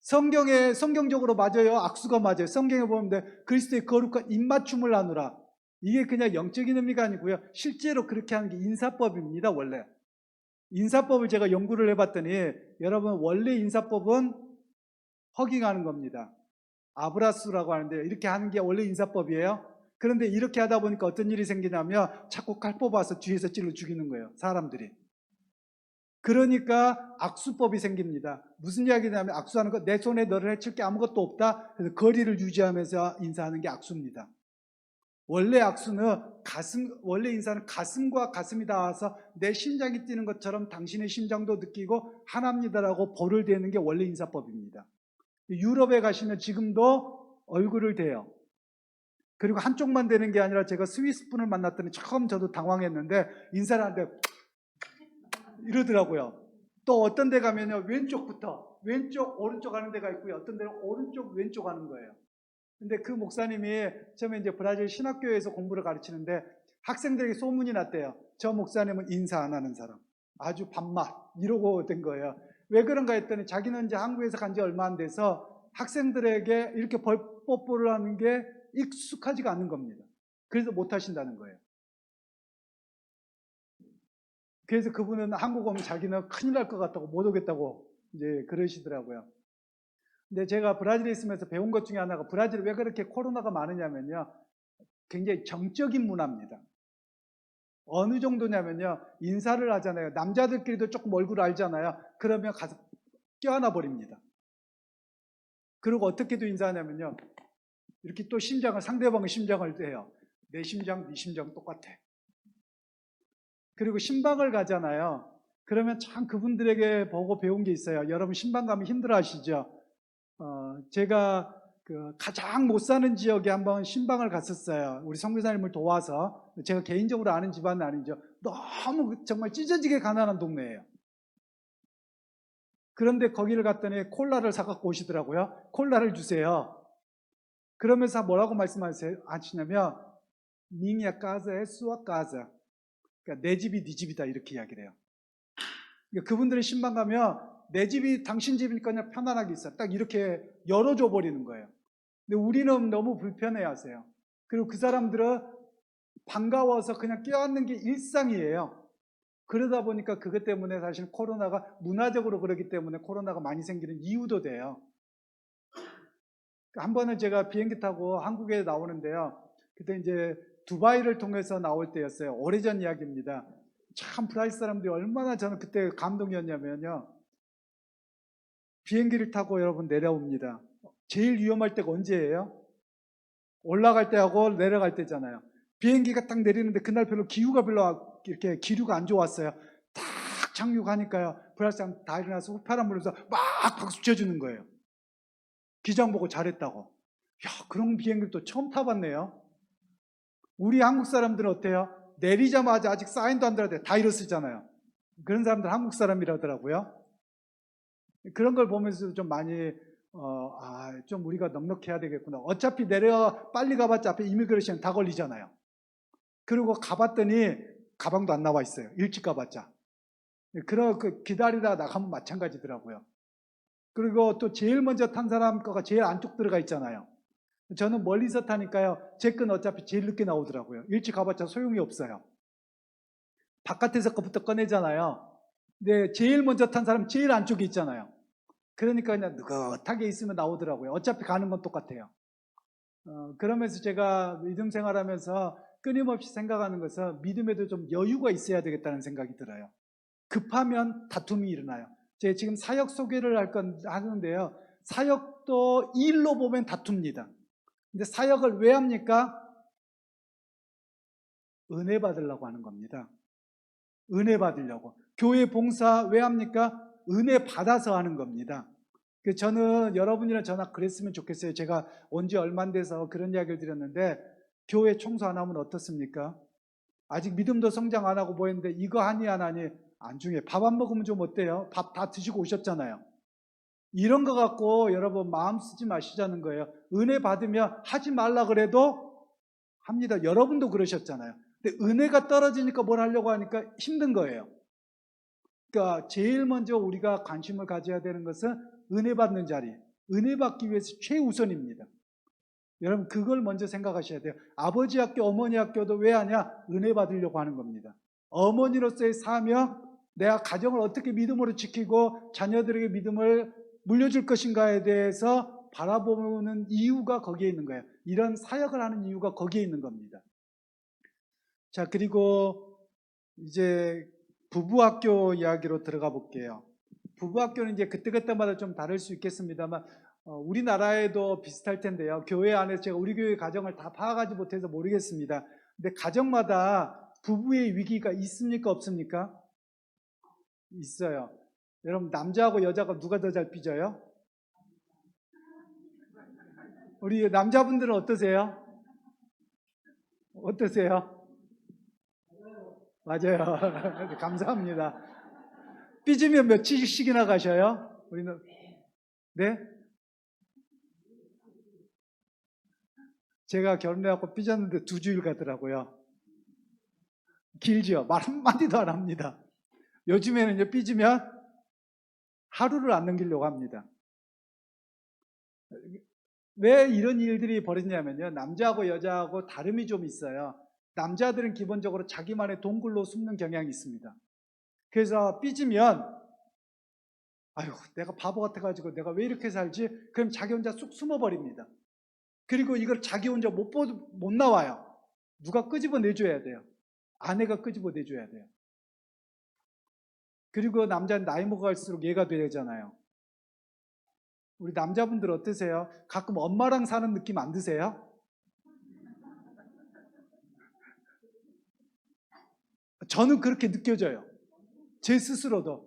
Speaker 1: 성경적으로 맞아요? 악수가 맞아요? 성경에 보면 그리스도의 거룩한 입맞춤을 나누라. 이게 그냥 영적인 의미가 아니고요. 실제로 그렇게 하는 게 인사법입니다, 원래. 인사법을 제가 연구를 해봤더니 여러분 원래 인사법은 허깅하는 겁니다. 아브라수라고 하는데 이렇게 하는 게 원래 인사법이에요. 그런데 이렇게 하다 보니까 어떤 일이 생기냐면 자꾸 칼 뽑아서 뒤에서 찔러 죽이는 거예요, 사람들이. 그러니까 악수법이 생깁니다. 무슨 이야기냐면 악수하는 거, 내 손에 너를 해칠 게 아무것도 없다. 그래서 거리를 유지하면서 인사하는 게 악수입니다. 원래 악수는 원래 인사는 가슴과 가슴이 닿아서 내 심장이 뛰는 것처럼 당신의 심장도 느끼고 하나입니다라고 볼을 대는 게 원래 인사법입니다. 유럽에 가시면 지금도 얼굴을 대요. 그리고 한쪽만 대는 게 아니라 제가 스위스 분을 만났더니 처음 저도 당황했는데 인사를 하는데 이러더라고요. 또 어떤 데 가면요, 왼쪽부터 왼쪽 오른쪽 하는 데가 있고요. 어떤 데는 오른쪽 왼쪽 하는 거예요. 근데 그 목사님이 처음에 이제 브라질 신학교에서 공부를 가르치는데 학생들에게 소문이 났대요. 저 목사님은 인사 안 하는 사람. 아주 밥맛 이러고 된 거예요. 왜 그런가 했더니 자기는 이제 한국에서 간 지 얼마 안 돼서 학생들에게 이렇게 뽀뽀를 하는 게 익숙하지가 않은 겁니다. 그래서 못 하신다는 거예요. 그래서 그분은 한국 오면 자기는 큰일 날 것 같다고 못 오겠다고 이제 그러시더라고요. 근데 제가 브라질에 있으면서 배운 것 중에 하나가 브라질이 왜 그렇게 코로나가 많으냐면요. 굉장히 정적인 문화입니다. 어느 정도냐면요. 인사를 하잖아요. 남자들끼리도 조금 얼굴 알잖아요. 그러면 가서 껴안아 버립니다. 그리고 어떻게도 인사하냐면요. 이렇게 또 상대방의 심장을 대요. 내 심장, 네 심장 똑같아. 그리고 신방을 가잖아요. 그러면 참 그분들에게 보고 배운 게 있어요. 여러분 신방 가면 힘들어 하시죠? 제가 가장 못 사는 지역에 한번 신방을 갔었어요. 우리 선교사님을 도와서. 제가 개인적으로 아는 집안은 아니죠. 너무 정말 찢어지게 가난한 동네예요. 그런데 거기를 갔더니 콜라를 사갖고 오시더라고요. 콜라를 주세요. 그러면서 뭐라고 말씀하시냐면 Minha casa é sua casa. 그러니까 내 집이 네 집이다 이렇게 이야기를 해요. 그러니까 그분들의 신방 가면 내 집이 당신 집이니까 그냥 편안하게 있어. 딱 이렇게 열어줘 버리는 거예요. 근데 우리는 너무 불편해하세요. 그리고 그 사람들은 반가워서 그냥 껴안는 게 일상이에요. 그러다 보니까 그것 때문에 사실 코로나가 문화적으로 그러기 때문에 코로나가 많이 생기는 이유도 돼요. 한 번은 제가 비행기 타고 한국에 나오는데요. 그때 이제 두바이를 통해서 나올 때였어요. 오래전 이야기입니다. 참 브라질 사람들이 얼마나 저는 그때 감동이었냐면요. 비행기를 타고 여러분 내려옵니다. 제일 위험할 때가 언제예요? 올라갈 때하고 내려갈 때잖아요. 비행기가 딱 내리는데 그날 기후가 별로 이렇게 기류가 안 좋았어요. 딱 착륙하니까요. 불알상 다 일어나서 휘파람 불면서 막 박수 쳐주는 거예요. 기장 보고 잘했다고. 야, 그런 비행기를 또 처음 타봤네요. 우리 한국 사람들은 어때요? 내리자마자 아직 사인도 안 들어도 다 일어서잖아요. 그런 사람들 한국 사람이라더라고요. 그런 걸 보면서 좀 많이 좀 우리가 넉넉해야 되겠구나. 어차피 내려 빨리 가봤자 앞에 이미그레이션 다 걸리잖아요. 그리고 가봤더니 가방도 안 나와 있어요. 일찍 가봤자. 기다리다 나가면 마찬가지더라고요. 그리고 또 제일 먼저 탄 사람 거가 제일 안쪽 들어가 있잖아요. 저는 멀리서 타니까요. 제 건 어차피 제일 늦게 나오더라고요. 일찍 가봤자 소용이 없어요. 바깥에서 거부터 꺼내잖아요. 근데 제일 먼저 탄 사람 제일 안쪽에 있잖아요. 그러니까 그냥 느긋하게 있으면 나오더라고요. 어차피 가는 건 똑같아요. 그러면서 제가 믿음 생활하면서 끊임없이 생각하는 것은 믿음에도 좀 여유가 있어야 되겠다는 생각이 들어요. 급하면 다툼이 일어나요. 제가 지금 사역 소개를 하는데요. 사역도 일로 보면 다툽니다. 근데 사역을 왜 합니까? 은혜 받으려고 하는 겁니다. 은혜 받으려고. 교회 봉사 왜 합니까? 은혜 받아서 하는 겁니다. 저는 여러분이랑 저나 그랬으면 좋겠어요. 제가 온 지 얼마 안 돼서 그런 이야기를 드렸는데 교회 청소 안 하면 어떻습니까? 아직 믿음도 성장 안 하고 뭐 했는데 이거 하니 안 하니 안 중요해. 밥 안 먹으면 좀 어때요? 밥 다 드시고 오셨잖아요. 이런 거 갖고 여러분 마음 쓰지 마시자는 거예요. 은혜 받으면 하지 말라 그래도 합니다. 여러분도 그러셨잖아요. 근데 은혜가 떨어지니까 뭘 하려고 하니까 힘든 거예요. 그러니까 제일 먼저 우리가 관심을 가져야 되는 것은 은혜 받는 자리, 은혜 받기 위해서 최우선입니다. 여러분 그걸 먼저 생각하셔야 돼요. 아버지 학교, 어머니 학교도 왜 하냐? 은혜 받으려고 하는 겁니다. 어머니로서의 사명, 내가 가정을 어떻게 믿음으로 지키고 자녀들에게 믿음을 물려줄 것인가에 대해서 바라보는 이유가 거기에 있는 거예요. 이런 사역을 하는 이유가 거기에 있는 겁니다. 자, 그리고 이제 부부학교 이야기로 들어가 볼게요. 부부학교는 이제 그때그때마다 좀 다를 수 있겠습니다만 우리나라에도 비슷할 텐데요. 교회 안에서 제가 우리 교회 가정을 다 파악하지 못해서 모르겠습니다. 근데 가정마다 부부의 위기가 있습니까? 없습니까? 있어요. 여러분 남자하고 여자가 누가 더 잘 삐져요? 우리 남자분들은 어떠세요? 어떠세요? 맞아요. 감사합니다. 삐지면 며칠씩이나 가셔요? 우리는 네? 제가 결혼해갖고 삐졌는데 2주일 가더라고요. 길죠. 말 한마디도 안 합니다. 요즘에는 삐지면 하루를 안 넘기려고 합니다. 왜 이런 일들이 벌어지냐면요. 남자하고 여자하고 다름이 좀 있어요. 남자들은 기본적으로 자기만의 동굴로 숨는 경향이 있습니다. 그래서 삐지면 아유 내가 바보 같아가지고 내가 왜 이렇게 살지? 그럼 자기 혼자 쑥 숨어버립니다. 그리고 이걸 자기 혼자 못 나와요. 누가 끄집어내줘야 돼요. 아내가 끄집어내줘야 돼요. 그리고 남자는 나이 먹어갈수록 얘가 되잖아요. 우리 남자분들 어떠세요? 가끔 엄마랑 사는 느낌 안 드세요? 저는 그렇게 느껴져요. 제 스스로도.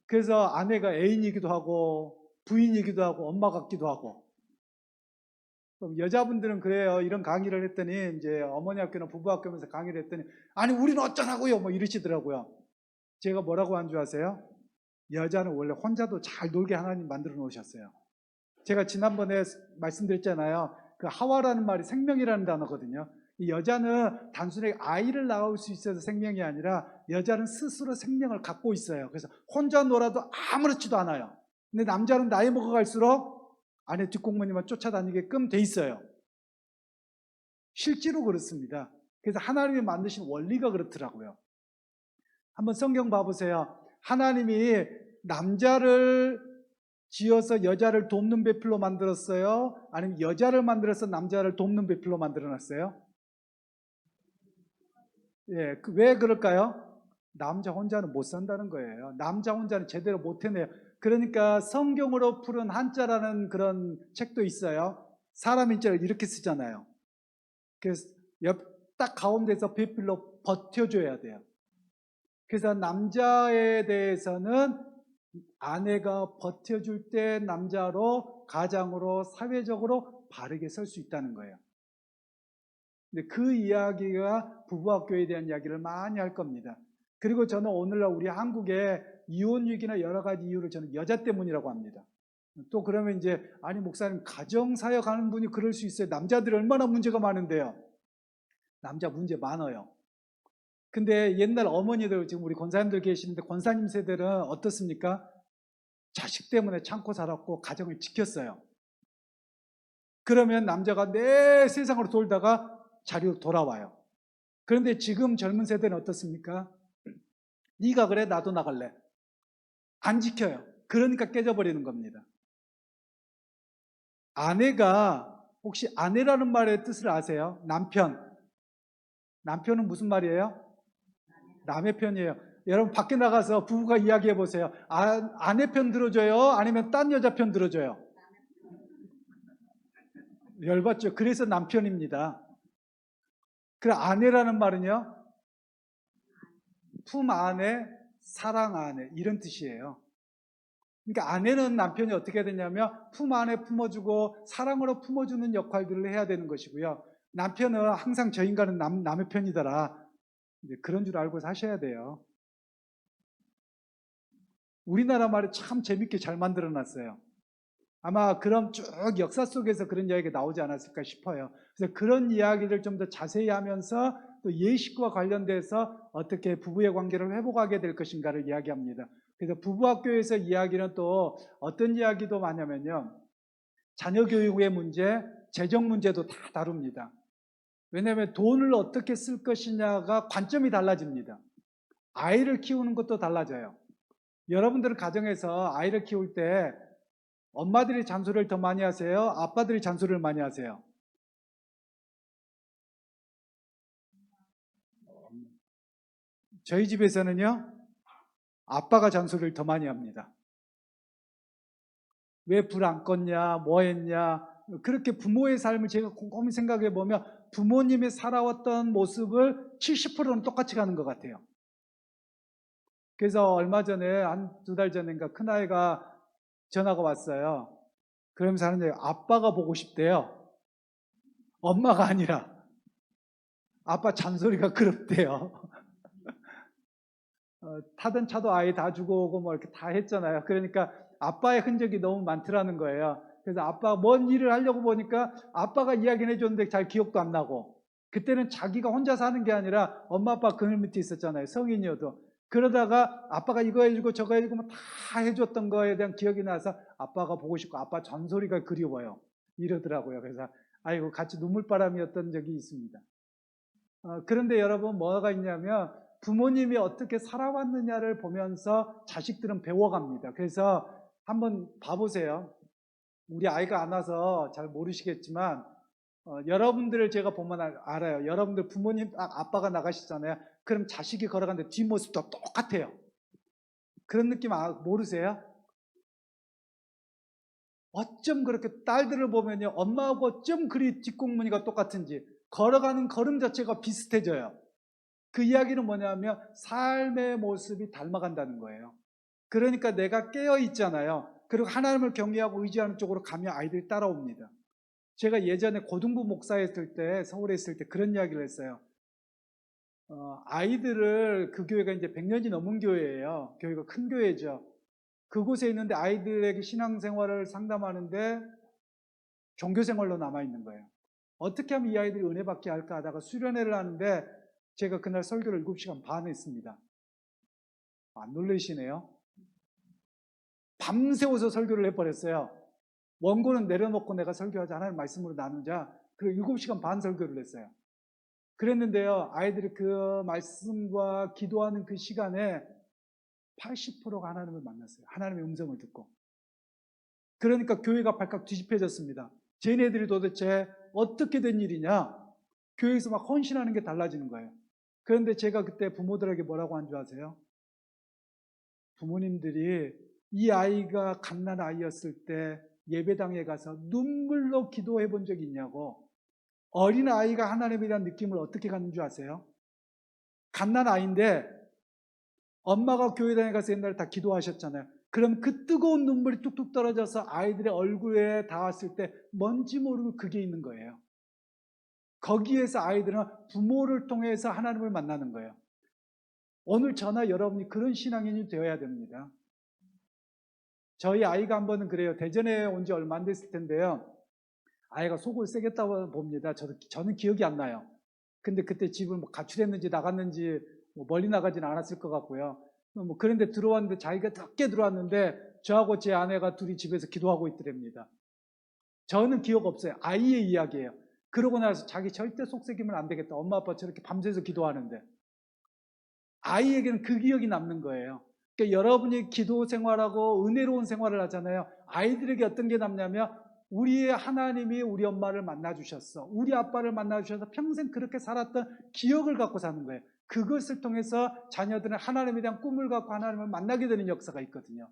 Speaker 1: 그래서 아내가 애인이기도 하고 부인이기도 하고 엄마 같기도 하고. 그럼 여자분들은 그래요. 이런 강의를 했더니 이제 어머니 학교나 부부 학교면서 강의를 했더니 아니 우리는 어쩌라고요? 뭐 이러시더라고요. 제가 뭐라고 한 줄 아세요? 여자는 원래 혼자도 잘 놀게 하나님 만들어 놓으셨어요. 제가 지난번에 말씀드렸잖아요. 그 하와라는 말이 생명이라는 단어거든요. 이 여자는 단순히 아이를 낳을 수 있어서 생명이 아니라 여자는 스스로 생명을 갖고 있어요. 그래서 혼자 놀아도 아무렇지도 않아요. 근데 남자는 나이 먹어갈수록 아내 뒷공무니만 쫓아다니게끔 돼 있어요. 실제로 그렇습니다. 그래서 하나님이 만드신 원리가 그렇더라고요. 한번 성경 봐보세요. 하나님이 남자를 지어서 여자를 돕는 배필로 만들었어요? 아니면 여자를 만들어서 남자를 돕는 배필로 만들어놨어요? 예, 왜 그럴까요? 남자 혼자는 못 산다는 거예요. 남자 혼자는 제대로 못 해내요. 그러니까 성경으로 푸른 한자라는 그런 책도 있어요. 사람 인자를 이렇게 쓰잖아요. 그래서 딱 가운데서 배필로 버텨줘야 돼요. 그래서 남자에 대해서는 아내가 버텨줄 때 남자로, 가장으로, 사회적으로 바르게 설 수 있다는 거예요. 근데 그 이야기가 부부학교에 대한 이야기를 많이 할 겁니다. 그리고 저는 오늘날 우리 한국의 이혼 위기나 여러 가지 이유를 저는 여자 때문이라고 합니다. 또 그러면 이제 아니 목사님 가정사역 하는 분이 그럴 수 있어요. 남자들이 얼마나 문제가 많은데요. 남자 문제 많아요. 근데 옛날 어머니들, 지금 우리 권사님들 계시는데 권사님 세대는 어떻습니까? 자식 때문에 참고 살았고 가정을 지켰어요. 그러면 남자가 내 세상으로 돌다가 자리로 돌아와요. 그런데 지금 젊은 세대는 어떻습니까? 네가 그래 나도 나갈래. 안 지켜요. 그러니까 깨져버리는 겁니다. 아내가, 혹시 아내라는 말의 뜻을 아세요? 남편. 남편은 무슨 말이에요? 남의 편이에요. 여러분 밖에 나가서 부부가 이야기해 보세요. 아내 편 들어줘요? 아니면 딴 여자 편 들어줘요? 열받죠. 그래서 남편입니다. 그 아내라는 말은요, 품 안에, 사랑 안에, 이런 뜻이에요. 그러니까 아내는 남편이 어떻게 되냐면 품 안에 품어주고 사랑으로 품어주는 역할들을 해야 되는 것이고요. 남편은 항상 저 인간은 남의 편이더라. 그런 줄 알고 사셔야 돼요. 우리나라 말이 참 재밌게 잘 만들어 놨어요. 아마 그럼 쭉 역사 속에서 그런 이야기가 나오지 않았을까 싶어요. 그래서 그런 이야기를 좀 더 자세히 하면서 또 예식과 관련돼서 어떻게 부부의 관계를 회복하게 될 것인가를 이야기합니다. 그래서 부부학교에서 이야기는 또 어떤 이야기도 많냐면요. 자녀 교육의 문제, 재정 문제도 다 다룹니다. 왜냐하면 돈을 어떻게 쓸 것이냐가 관점이 달라집니다. 아이를 키우는 것도 달라져요. 여러분들은 가정에서 아이를 키울 때 엄마들이 잔소리를 더 많이 하세요? 아빠들이 잔소리를 많이 하세요? 저희 집에서는요, 아빠가 잔소리를 더 많이 합니다. 왜 불 안 껐냐, 뭐 했냐. 그렇게 부모의 삶을 제가 곰곰이 생각해 보면 부모님이 살아왔던 모습을 70%는 똑같이 가는 것 같아요. 그래서 얼마 전에, 한 2달 전인가 큰아이가 전화가 왔어요. 그러면서 하는 얘기, 아빠가 보고 싶대요. 엄마가 아니라. 아빠 잔소리가 그렇대요. 타던 차도 아이 다 주고 오고 뭐 이렇게 다 했잖아요. 그러니까 아빠의 흔적이 너무 많더라는 거예요. 그래서 아빠가 뭔 일을 하려고 보니까 아빠가 이야기는 해줬는데 잘 기억도 안 나고, 그때는 자기가 혼자 사는 게 아니라 엄마 아빠 그늘 밑에 있었잖아요. 성인이어도. 그러다가 아빠가 이거 해주고 저거 해주고 뭐 다 해줬던 거에 대한 기억이 나서 아빠가 보고 싶고 아빠 잔소리가 그리워요. 이러더라고요. 그래서 아이고 같이 눈물바람이었던 적이 있습니다. 그런데 여러분 뭐가 있냐면 부모님이 어떻게 살아왔느냐를 보면서 자식들은 배워갑니다. 그래서 한번 봐보세요. 우리 아이가 안 와서 잘 모르시겠지만 여러분들을 제가 보면 알아요. 여러분들 부모님 아빠가 나가시잖아요. 그럼 자식이 걸어가는데 뒷모습도 똑같아요. 그런 느낌 모르세요? 어쩜 그렇게 딸들을 보면요, 엄마하고 어쩜 그리 뒷공무니가 똑같은지, 걸어가는 걸음 자체가 비슷해져요. 그 이야기는 뭐냐면 삶의 모습이 닮아간다는 거예요. 그러니까 내가 깨어 있잖아요. 그리고 하나님을 경외하고 의지하는 쪽으로 가면 아이들이 따라옵니다. 제가 예전에 고등부 목사였을 때, 서울에 있을 때 그런 이야기를 했어요. 아이들을, 그 교회가 이제 100년이 넘은 교회예요. 교회가 큰 교회죠. 그곳에 있는데 아이들에게 신앙생활을 상담하는데 종교생활로 남아있는 거예요. 어떻게 하면 이 아이들이 은혜 받게 할까 하다가 수련회를 하는데 제가 그날 설교를 7시간 반 했습니다. 안 놀라시네요. 밤새워서 설교를 해버렸어요. 원고는 내려놓고 내가 설교하자, 하나님 말씀으로 나누자. 그리고 7시간 반 설교를 했어요. 그랬는데요, 아이들이 그 말씀과 기도하는 그 시간에 80%가 하나님을 만났어요. 하나님의 음성을 듣고. 그러니까 교회가 발칵 뒤집혀졌습니다. 쟤네들이 도대체 어떻게 된 일이냐? 교회에서 막 헌신하는 게 달라지는 거예요. 그런데 제가 그때 부모들에게 뭐라고 한 줄 아세요? 부모님들이 이 아이가 갓난 아이였을 때 예배당에 가서 눈물로 기도해 본 적이 있냐고. 어린 아이가 하나님에 대한 느낌을 어떻게 갖는 줄 아세요? 갓난 아이인데 엄마가 교회당에 가서 옛날에 다 기도하셨잖아요. 그럼 그 뜨거운 눈물이 뚝뚝 떨어져서 아이들의 얼굴에 닿았을 때 뭔지 모르고 그게 있는 거예요. 거기에서 아이들은 부모를 통해서 하나님을 만나는 거예요. 오늘 저나 여러분이 그런 신앙인이 되어야 됩니다. 저희 아이가 한 번은 그래요. 대전에 온 지 얼마 안 됐을 텐데요. 아이가 속을 새겼다고 봅니다. 저는 기억이 안 나요. 근데 그때 집을 뭐 가출했는지 나갔는지 뭐 멀리 나가지는 않았을 것 같고요. 뭐 그런데 들어왔는데 자기가 늦게 들어왔는데 저하고 제 아내가 둘이 집에서 기도하고 있더랍니다. 저는 기억 없어요. 아이의 이야기예요. 그러고 나서 자기 절대 속삭이면 안 되겠다. 엄마 아빠 저렇게 밤새서 기도하는데. 아이에게는 그 기억이 남는 거예요. 그러니까 여러분이 기도 생활하고 은혜로운 생활을 하잖아요. 아이들에게 어떤 게 남냐면 우리의 하나님이 우리 엄마를 만나주셨어. 우리 아빠를 만나주셔서 평생 그렇게 살았던 기억을 갖고 사는 거예요. 그것을 통해서 자녀들은 하나님에 대한 꿈을 갖고 하나님을 만나게 되는 역사가 있거든요.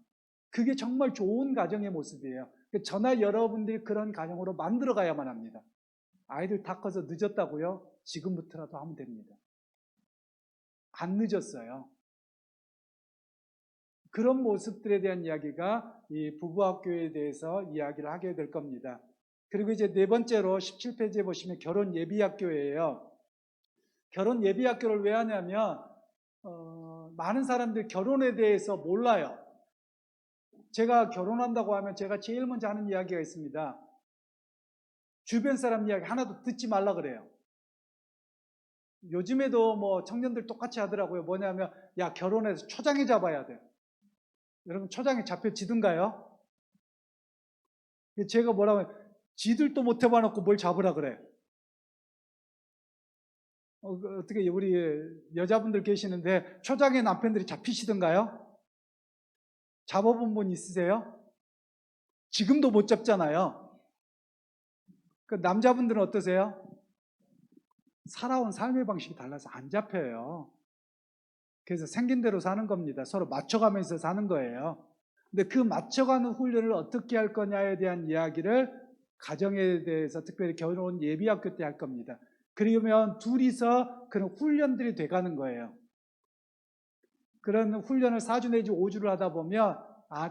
Speaker 1: 그게 정말 좋은 가정의 모습이에요. 저나 여러분들이 그런 가정으로 만들어 가야만 합니다. 아이들 다 커서 늦었다고요? 지금부터라도 하면 됩니다. 안 늦었어요. 그런 모습들에 대한 이야기가 이 부부학교에 대해서 이야기를 하게 될 겁니다. 그리고 이제 네 번째로 17페이지에 보시면 결혼 예비학교예요. 결혼 예비학교를 왜 하냐면 많은 사람들이 결혼에 대해서 몰라요. 제가 결혼한다고 하면 제가 제일 먼저 하는 이야기가 있습니다. 주변 사람 이야기 하나도 듣지 말라 그래요. 요즘에도 뭐 청년들 똑같이 하더라고요. 뭐냐면 야 결혼해서 초장에 잡아야 돼. 여러분 초장에 잡혀지든가요? 제가 뭐라고 해요? 지들도 못 해봐놓고 뭘 잡으라 그래. 어떻게 우리 여자분들 계시는데 초장에 남편들이 잡히시던가요? 잡아본 분 있으세요? 지금도 못 잡잖아요. 그 남자분들은 어떠세요? 살아온 삶의 방식이 달라서 안 잡혀요. 그래서 생긴 대로 사는 겁니다. 서로 맞춰가면서 사는 거예요. 근데 그 맞춰가는 훈련을 어떻게 할 거냐에 대한 이야기를 가정에 대해서 특별히 결혼 예비학교 때 할 겁니다. 그러면 둘이서 그런 훈련들이 돼가는 거예요. 그런 훈련을 4주 내지 5주를 하다 보면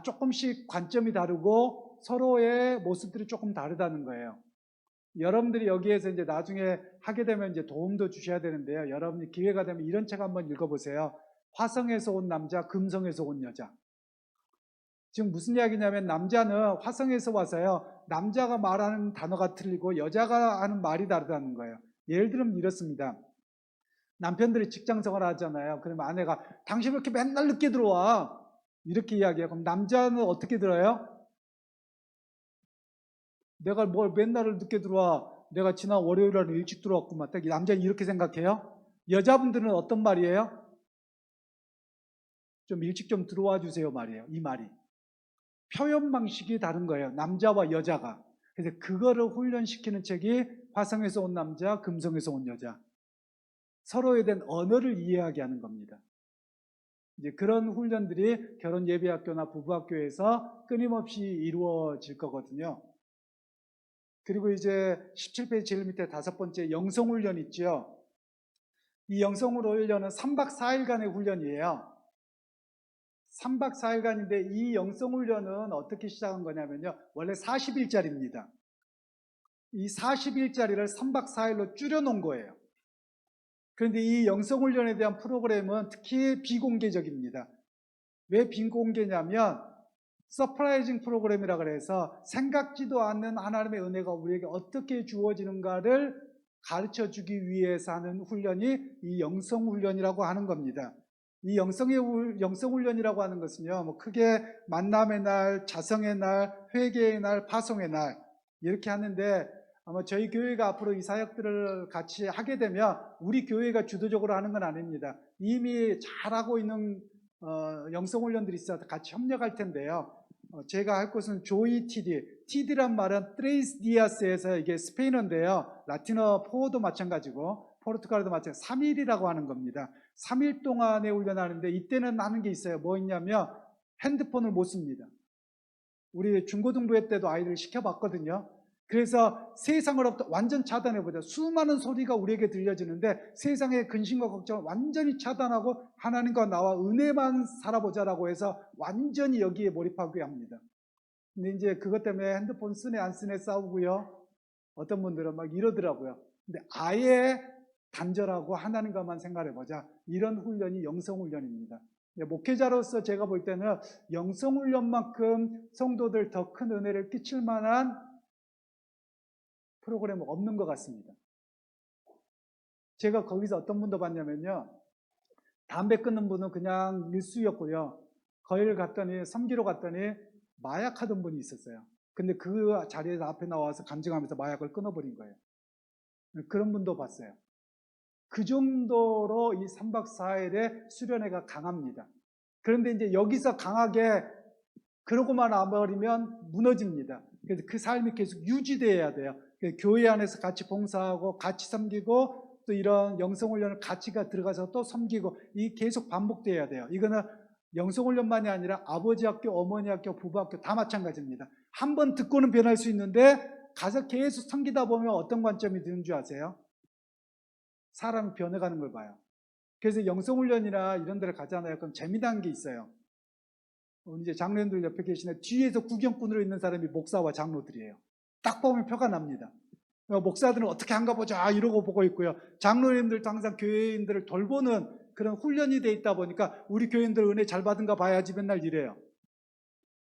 Speaker 1: 조금씩 관점이 다르고 서로의 모습들이 조금 다르다는 거예요. 여러분들이 여기에서 이제 나중에 하게 되면 이제 도움도 주셔야 되는데요. 여러분이 기회가 되면 이런 책 한번 읽어보세요. 화성에서 온 남자, 금성에서 온 여자. 지금 무슨 이야기냐면 남자는 화성에서 와서요. 남자가 말하는 단어가 틀리고 여자가 하는 말이 다르다는 거예요. 예를 들면 이렇습니다. 남편들이 직장 생활을 하잖아요. 그러면 아내가 당신 왜 이렇게 맨날 늦게 들어와? 이렇게 이야기해요. 그럼 남자는 어떻게 들어요? 내가 뭘 맨날 늦게 들어와? 내가 지난 월요일에는 일찍 들어왔구만. 딱 남자는 이렇게 생각해요. 여자분들은 어떤 말이에요? 좀 일찍 좀 들어와 주세요 말이에요. 이 말이. 표현 방식이 다른 거예요. 남자와 여자가. 그래서 그거를 훈련시키는 책이 화성에서 온 남자, 금성에서 온 여자. 서로에 대한 언어를 이해하게 하는 겁니다. 이제 그런 훈련들이 결혼 예비학교나 부부학교에서 끊임없이 이루어질 거거든요. 그리고 이제 17페이지 제일 밑에 5번째 영성훈련 있죠. 이 영성훈련은 3박 4일간의 훈련이에요. 3박 4일간인데 이 영성훈련은 어떻게 시작한 거냐면요. 원래 40일짜리입니다. 이 40일짜리를 3박 4일로 줄여놓은 거예요. 그런데 이 영성훈련에 대한 프로그램은 특히 비공개적입니다. 왜 비공개냐면 서프라이징 프로그램이라 그래서 생각지도 않는 하나님의 은혜가 우리에게 어떻게 주어지는가를 가르쳐주기 위해서 하는 훈련이 이 영성훈련이라고 하는 겁니다. 이 영성훈련이라고 하는 것은요, 뭐 크게 만남의 날, 자성의 날, 회개의 날, 파송의 날 이렇게 하는데 아마 저희 교회가 앞으로 이 사역들을 같이 하게 되면 우리 교회가 주도적으로 하는 건 아닙니다. 이미 잘하고 있는 영성훈련들이 있어서 같이 협력할 텐데요. 제가 할 것은 조이 TD. TD란 말은 트레이스 디아스에서 이게 스페인어인데요. 라틴어 포도 마찬가지고 포르투갈도 마찬가지고 3일이라고 하는 겁니다. 3일 동안에 훈련하는데 이때는 하는 게 있어요. 뭐 있냐면 핸드폰을 못 씁니다. 우리 중고등부회 때도 아이들을 시켜봤거든요. 그래서 세상으로부터 완전 차단해보자. 수많은 소리가 우리에게 들려지는데 세상의 근심과 걱정을 완전히 차단하고 하나님과 나와 은혜만 살아보자라고 해서 완전히 여기에 몰입하게 합니다. 근데 이제 그것 때문에 핸드폰 쓰네 안 쓰네 싸우고요. 어떤 분들은 막 이러더라고요. 근데 아예 단절하고 하나님과만 생각해보자. 이런 훈련이 영성훈련입니다. 목회자로서 제가 볼 때는 영성훈련만큼 성도들 더 큰 은혜를 끼칠 만한 프로그램은 없는 것 같습니다. 제가 거기서 어떤 분도 봤냐면요. 담배 끊는 분은 그냥 일수였고요. 거기를 갔더니 섬기러 갔더니 마약하던 분이 있었어요. 근데 그 자리에서 앞에 나와서 간증하면서 마약을 끊어버린 거예요. 그런 분도 봤어요. 그 정도로 이 3박 4일의 수련회가 강합니다. 그런데 이제 여기서 강하게 그러고만 와버리면 무너집니다. 그래서 그 삶이 계속 유지돼야 돼요. 교회 안에서 같이 봉사하고 같이 섬기고 또 이런 영성훈련을 같이 들어가서 또 섬기고 이 계속 반복돼야 돼요. 이거는 영성훈련만이 아니라 아버지 학교, 어머니 학교, 부부 학교 다 마찬가지입니다. 한 번 듣고는 변할 수 있는데 가서 계속 섬기다 보면 어떤 관점이 드는 줄 아세요? 사람이 변해가는 걸 봐요. 그래서 영성훈련이나 이런 데를 가잖아요. 그럼 재미난 게 있어요. 이제 장로님들 옆에 계시네. 뒤에서 구경꾼으로 있는 사람이 목사와 장로들이에요. 딱 보면 표가 납니다. 목사들은 어떻게 한가 보자 이러고 보고 있고요. 장로님들도 항상 교회인들을 돌보는 그런 훈련이 돼 있다 보니까 우리 교인들 은혜 잘 받은가 봐야지 맨날 이래요.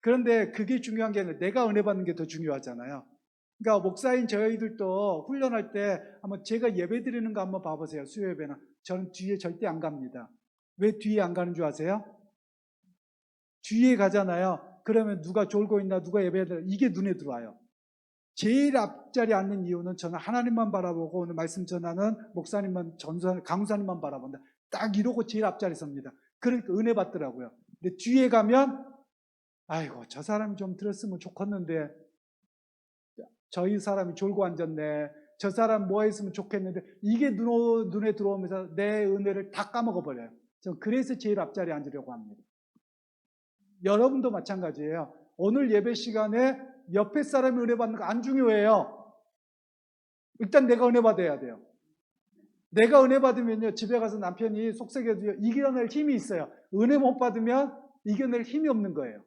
Speaker 1: 그런데 그게 중요한 게 아니라 내가 은혜 받는 게 더 중요하잖아요. 그러니까 목사인 저희들도 훈련할 때 한번 제가 예배 드리는 거 한번 봐보세요. 수요 예배나. 저는 뒤에 절대 안 갑니다. 왜 뒤에 안 가는 줄 아세요? 뒤에 가잖아요. 그러면 누가 졸고 있나 누가 예배하나 이게 눈에 들어와요. 제일 앞자리에 앉는 이유는 저는 하나님만 바라보고 오늘 말씀 전하는 목사님만 강사님만 바라본다. 딱 이러고 제일 앞자리에 섭니다. 그러니까 은혜 받더라고요. 근데 뒤에 가면 아이고 저 사람이 좀 들었으면 좋겠는데 저희 사람이 졸고 앉았네. 저 사람 뭐 했으면 좋겠는데 이게 눈에 들어오면서 내 은혜를 다 까먹어버려요. 저는 그래서 제일 앞자리에 앉으려고 합니다. 여러분도 마찬가지예요. 오늘 예배 시간에 옆에 사람이 은혜 받는 거 안 중요해요. 일단 내가 은혜 받아야 돼요. 내가 은혜 받으면요 집에 가서 남편이 속삭여도 이겨낼 힘이 있어요. 은혜 못 받으면 이겨낼 힘이 없는 거예요.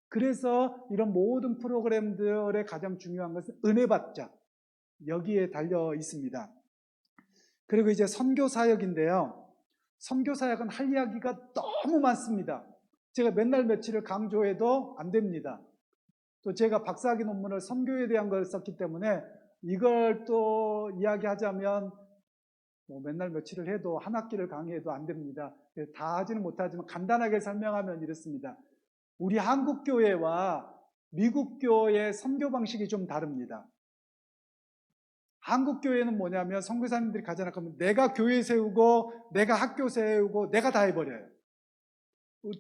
Speaker 1: 그래서 이런 모든 프로그램들의 가장 중요한 것은 은혜 받자. 여기에 달려 있습니다. 그리고 이제 선교 사역인데요. 선교 사역은 할 이야기가 너무 많습니다. 제가 맨날 며칠을 강조해도 안 됩니다. 또 제가 박사학위 논문을 선교에 대한 걸 썼기 때문에 이걸 또 이야기하자면 뭐 맨날 며칠을 해도 한 학기를 강의해도 안 됩니다. 다 하지는 못하지만 간단하게 설명하면 이렇습니다. 우리 한국 교회와 미국 교회의 선교 방식이 좀 다릅니다. 한국 교회는 뭐냐면 선교사님들이 가잖아요. 그러면 내가 교회 세우고 내가 학교 세우고 내가 다 해버려요.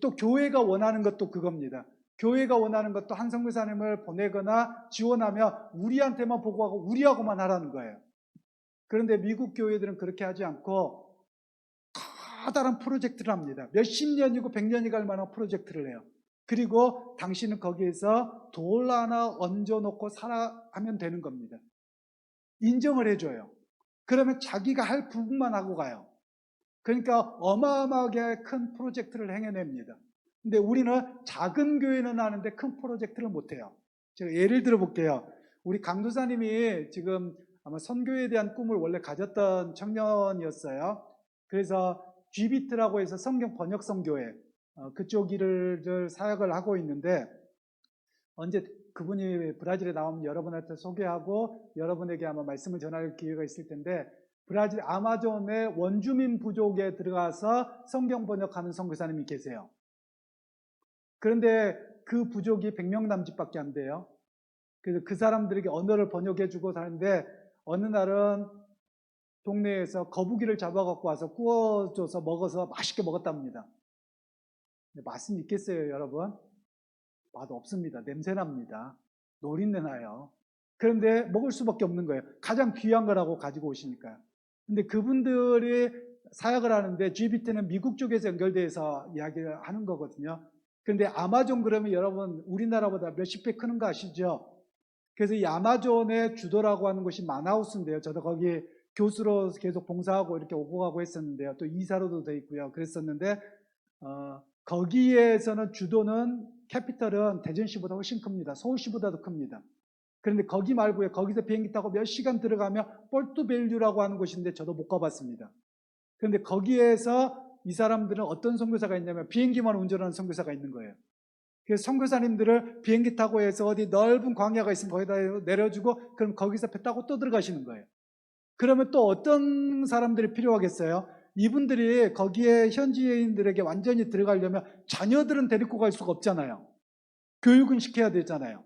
Speaker 1: 또 교회가 원하는 것도 그겁니다. 교회가 원하는 것도 한 선교사님을 보내거나 지원하면 우리한테만 보고하고 우리하고만 하라는 거예요. 그런데 미국 교회들은 그렇게 하지 않고 커다란 프로젝트를 합니다. 몇십 년이고 100년이 갈 만한 프로젝트를 해요. 그리고 당신은 거기에서 돌 하나 얹어놓고 살아가면 되는 겁니다. 인정을 해줘요. 그러면 자기가 할 부분만 하고 가요. 그러니까 어마어마하게 큰 프로젝트를 행해냅니다. 근데 우리는 작은 교회는 하는데 큰 프로젝트를 못해요. 제가 예를 들어 볼게요. 우리 강도사님이 지금 아마 선교에 대한 꿈을 원래 가졌던 청년이었어요. 그래서 GBT라고 해서 성경 번역 선교회 그쪽 일을 사역을 하고 있는데 언제 그분이 브라질에 나오면 여러분한테 소개하고 여러분에게 아마 말씀을 전할 기회가 있을 텐데 브라질 아마존의 원주민 부족에 들어가서 성경 번역하는 선교사님이 계세요. 그런데 그 부족이 100명 남짓밖에 안 돼요. 그래서 그 사람들에게 언어를 번역해주고 사는데 어느 날은 동네에서 거북이를 잡아갖고 와서 구워줘서 먹어서 맛있게 먹었답니다. 맛은 있겠어요, 여러분? 맛 없습니다. 냄새납니다. 노린내 나요. 그런데 먹을 수밖에 없는 거예요. 가장 귀한 거라고 가지고 오시니까요. 근데 그분들이 사역을 하는데 GBT는 미국 쪽에서 연결돼서 이야기를 하는 거거든요. 근데 아마존 그러면 여러분 우리나라보다 몇십 배 크는 거 아시죠? 그래서 이 아마존의 주도라고 하는 곳이 마나우스인데요. 저도 거기 교수로 계속 봉사하고 이렇게 오고 가고 했었는데요. 또 이사로도 돼 있고요. 그랬었는데 거기에서는 주도는 캐피털은 대전시보다 훨씬 큽니다. 서울시보다도 큽니다. 그런데 거기 말고요. 거기서 비행기 타고 몇 시간 들어가면 폴트밸류라고 하는 곳인데 저도 못 가봤습니다. 그런데 거기에서 이 사람들은 어떤 선교사가 있냐면 비행기만 운전하는 선교사가 있는 거예요. 그래서 선교사님들을 비행기 타고 해서 어디 넓은 광야가 있으면 거기다 내려주고 그럼 거기서 배 타고 또 들어가시는 거예요. 그러면 또 어떤 사람들이 필요하겠어요? 이분들이 거기에 현지인들에게 완전히 들어가려면 자녀들은 데리고 갈 수가 없잖아요. 교육은 시켜야 되잖아요.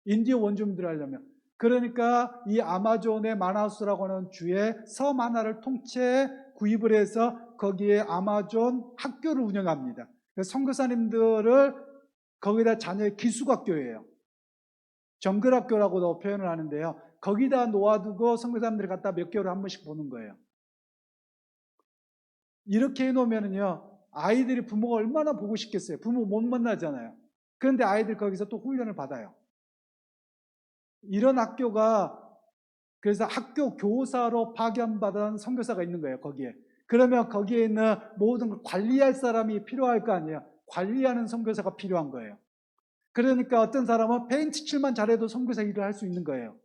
Speaker 1: 인디어 원주민들 하려면. 그러니까 이 아마존의 마나우스라고 하는 주에 섬 하나를 통째 구입을 해서 거기에 아마존 학교를 운영합니다. 그래서 선교사님들을 거기다 자녀의 기숙학교예요. 정글학교라고도 표현을 하는데요. 거기다 놓아두고 선교사님들이 갖다 몇 개월에 한 번씩 보는 거예요. 이렇게 해놓으면요, 아이들이 부모가 얼마나 보고 싶겠어요. 부모 못 만나잖아요. 그런데 아이들 거기서 또 훈련을 받아요. 이런 학교가 그래서 학교 교사로 파견받은 선교사가 있는 거예요. 거기에. 그러면 거기에 있는 모든 걸 관리할 사람이 필요할 거 아니에요. 관리하는 선교사가 필요한 거예요. 그러니까 어떤 사람은 페인트 칠만 잘해도 선교사 일을 할 수 있는 거예요.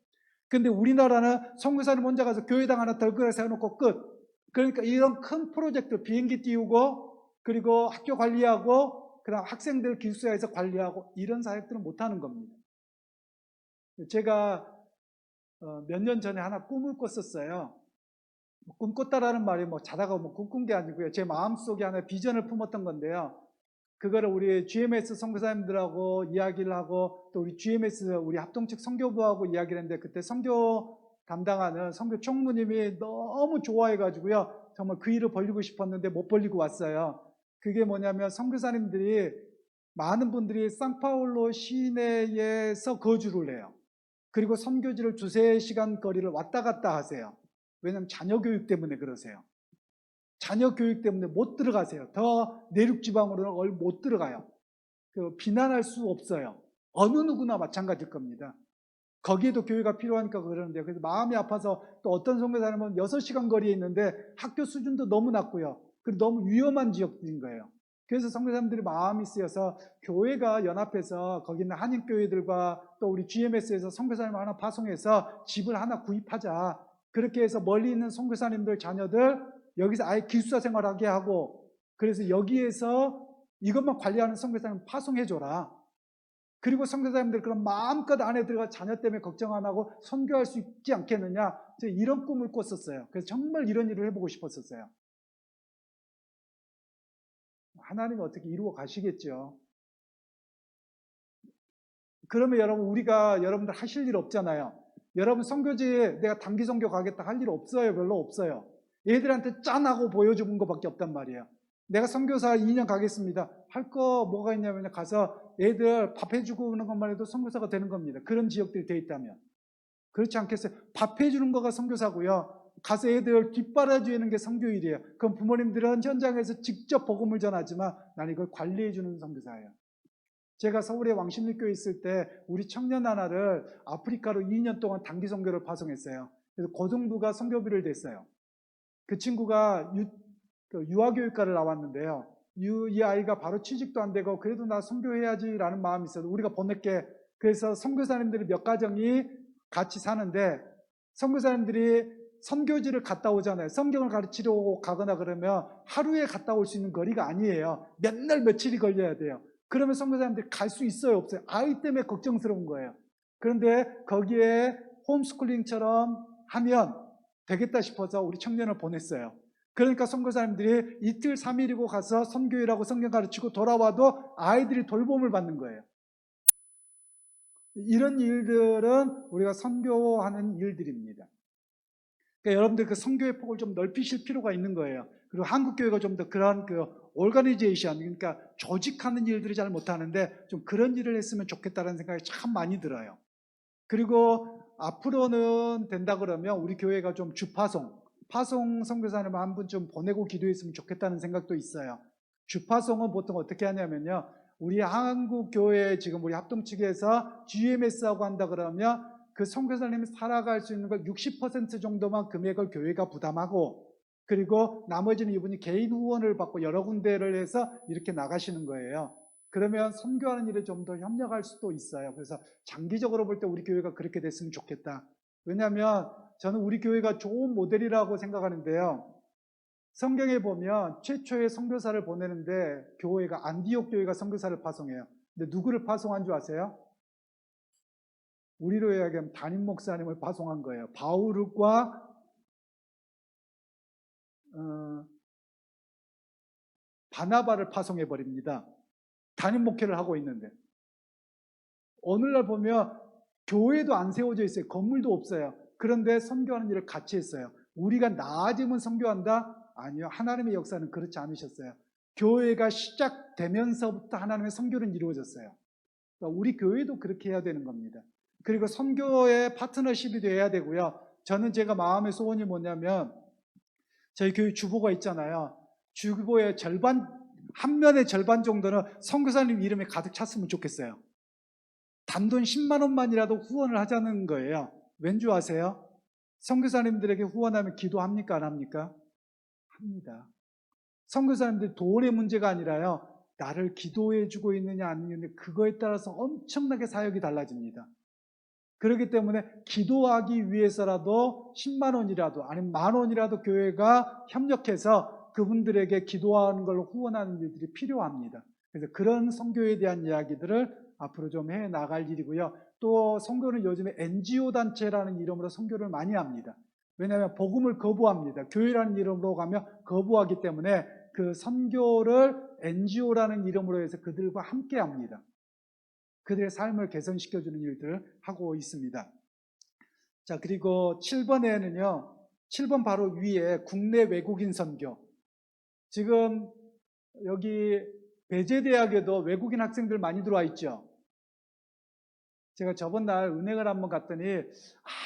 Speaker 1: 근데 우리나라는 선교사님 혼자 가서 교회당 하나 덜그레 세워놓고 끝. 그러니까 이런 큰 프로젝트 비행기 띄우고 그리고 학교 관리하고 그다음 학생들 기숙사에서 관리하고 이런 사역들은 못하는 겁니다. 제가 몇 년 전에 하나 꿈을 꿨었어요. 꿈 꿨다라는 말이 뭐 자다가 뭐 꿈꾼 게 아니고요. 제 마음속에 하나 비전을 품었던 건데요. 그거를 우리 GMS 선교사님들하고 이야기를 하고 또 우리 GMS 우리 합동측 선교부하고 이야기를 했는데 그때 선교 담당하는 선교 총무님이 너무 좋아해가지고요. 정말 그 일을 벌리고 싶었는데 못 벌리고 왔어요. 그게 뭐냐면 선교사님들이 많은 분들이 상파울로 시내에서 거주를 해요. 그리고 선교지를 2-3시간 거리를 왔다 갔다 하세요. 왜냐하면 자녀 교육 때문에 그러세요. 자녀 교육 때문에 못 들어가세요. 더 내륙 지방으로는 못 들어가요. 비난할 수 없어요. 어느 누구나 마찬가지일 겁니다. 거기에도 교회가 필요하니까 그러는데요. 그래서 마음이 아파서 또 어떤 선교사님은 6시간 거리에 있는데 학교 수준도 너무 낮고요. 그리고 너무 위험한 지역들인 거예요. 그래서 선교사님들이 마음이 쓰여서 교회가 연합해서 거기 있는 한인교회들과 또 우리 GMS에서 선교사님 하나 파송해서 집을 하나 구입하자. 그렇게 해서 멀리 있는 선교사님들 자녀들 여기서 아예 기숙사 생활하게 하고 그래서 여기에서 이것만 관리하는 선교사님 파송해줘라. 그리고 선교사님들 그럼 마음껏 안에 들어가 자녀 때문에 걱정 안 하고 선교할 수 있지 않겠느냐. 제가 이런 꿈을 꿨었어요. 그래서 정말 이런 일을 해보고 싶었었어요. 하나님은 어떻게 이루어 가시겠죠. 그러면 여러분 우리가 여러분들 하실 일 없잖아요. 여러분 선교지에 내가 단기 선교 가겠다 할 일 없어요. 별로 없어요. 애들한테 짠하고 보여주는 것밖에 없단 말이에요. 내가 선교사 2년 가겠습니다. 할 거 뭐가 있냐면 가서 애들 밥 해주고 오는 것만 해도 선교사가 되는 겁니다. 그런 지역들이 돼 있다면. 그렇지 않겠어요? 밥 해주는 거가 선교사고요. 가서 애들 뒷바라지는 게 선교일이에요. 그럼 부모님들은 현장에서 직접 복음을 전하지만 나는 이걸 관리해주는 선교사예요. 제가 서울에 왕십리교에 있을 때 우리 청년 하나를 아프리카로 2년 동안 단기 선교를 파송했어요. 그래서 고등부가 선교비를 냈어요. 그 친구가 유아교육과를 나왔는데요. 이 아이가 바로 취직도 안 되고 그래도 나 선교해야지라는 마음이 있어서 우리가 보낼게. 그래서 선교사님들이 몇 가정이 같이 사는데 선교사님들이 선교지를 갔다 오잖아요. 성경을 가르치러 가거나 그러면 하루에 갔다 올 수 있는 거리가 아니에요. 몇 날 며칠이 걸려야 돼요. 그러면 선교사님들이 갈 수 있어요 없어요? 아이 때문에 걱정스러운 거예요. 그런데 거기에 홈스쿨링처럼 하면 되겠다 싶어서 우리 청년을 보냈어요. 그러니까 선교사님들이 이틀 3일이고 가서 선교일하고 성경 가르치고 돌아와도 아이들이 돌봄을 받는 거예요. 이런 일들은 우리가 선교하는 일들입니다. 그러니까 여러분들 그 선교의 폭을 좀 넓히실 필요가 있는 거예요. 그리고 한국교회가 좀 더 그런 오르가니제이션, 그러니까 조직하는 일들을 잘 못하는데 좀 그런 일을 했으면 좋겠다는 생각이 참 많이 들어요. 그리고 앞으로는 된다 그러면 우리 교회가 좀 파송 선교사님 한 분 좀 보내고 기도했으면 좋겠다는 생각도 있어요. 주파송은 보통 어떻게 하냐면요. 우리 한국 교회 지금 우리 합동 측에서 GMS하고 한다 그러면 그 선교사님이 살아갈 수 있는 걸 60% 정도만 금액을 교회가 부담하고, 그리고 나머지는 이분이 개인 후원을 받고 여러 군데를 해서 이렇게 나가시는 거예요. 그러면 선교하는 일에 좀 더 협력할 수도 있어요. 그래서 장기적으로 볼 때 우리 교회가 그렇게 됐으면 좋겠다. 왜냐하면 저는 우리 교회가 좋은 모델이라고 생각하는데요. 성경에 보면 최초의 선교사를 보내는데 교회가 안디옥 교회가 선교사를 파송해요. 근데 누구를 파송한 줄 아세요? 우리로 이야기하면 담임 목사님을 파송한 거예요. 바울과 바나바를 파송해 버립니다. 담임 목회를 하고 있는데 오늘날 보면 교회도 안 세워져 있어요. 건물도 없어요. 그런데 선교하는 일을 같이 했어요. 우리가 나아지면 선교한다? 아니요. 하나님의 역사는 그렇지 않으셨어요. 교회가 시작되면서부터 하나님의 선교는 이루어졌어요. 그러니까 우리 교회도 그렇게 해야 되는 겁니다. 그리고 선교의 파트너십이 돼야 되고요. 저는 제가 마음의 소원이 뭐냐면 저희 교회 주보가 있잖아요. 주보의 절반, 한 면의 절반 정도는 선교사님 이름에 가득 찼으면 좋겠어요. 단돈 10만 원만이라도 후원을 하자는 거예요. 왠지 아세요? 선교사님들에게 후원하면 기도합니까? 안 합니까? 합니다. 선교사님들 돈의 문제가 아니라요. 나를 기도해 주고 있느냐 안 있느냐 그거에 따라서 엄청나게 사역이 달라집니다. 그렇기 때문에 기도하기 위해서라도 10만 원이라도 아니면 만 원이라도 교회가 협력해서 그분들에게 기도하는 걸로 후원하는 일들이 필요합니다. 그래서 그런 선교에 대한 이야기들을 앞으로 좀 해 나갈 일이고요. 또 선교는 요즘에 NGO 단체라는 이름으로 선교를 많이 합니다. 왜냐하면 복음을 거부합니다. 교회라는 이름으로 가면 거부하기 때문에 그 선교를 NGO라는 이름으로 해서 그들과 함께 합니다. 그들의 삶을 개선시켜주는 일들을 하고 있습니다. 자, 그리고 7번에는요, 7번 바로 위에 국내 외국인 선교. 지금 여기 배재대학에도 외국인 학생들 많이 들어와 있죠. 제가 저번 날 은행을 한번 갔더니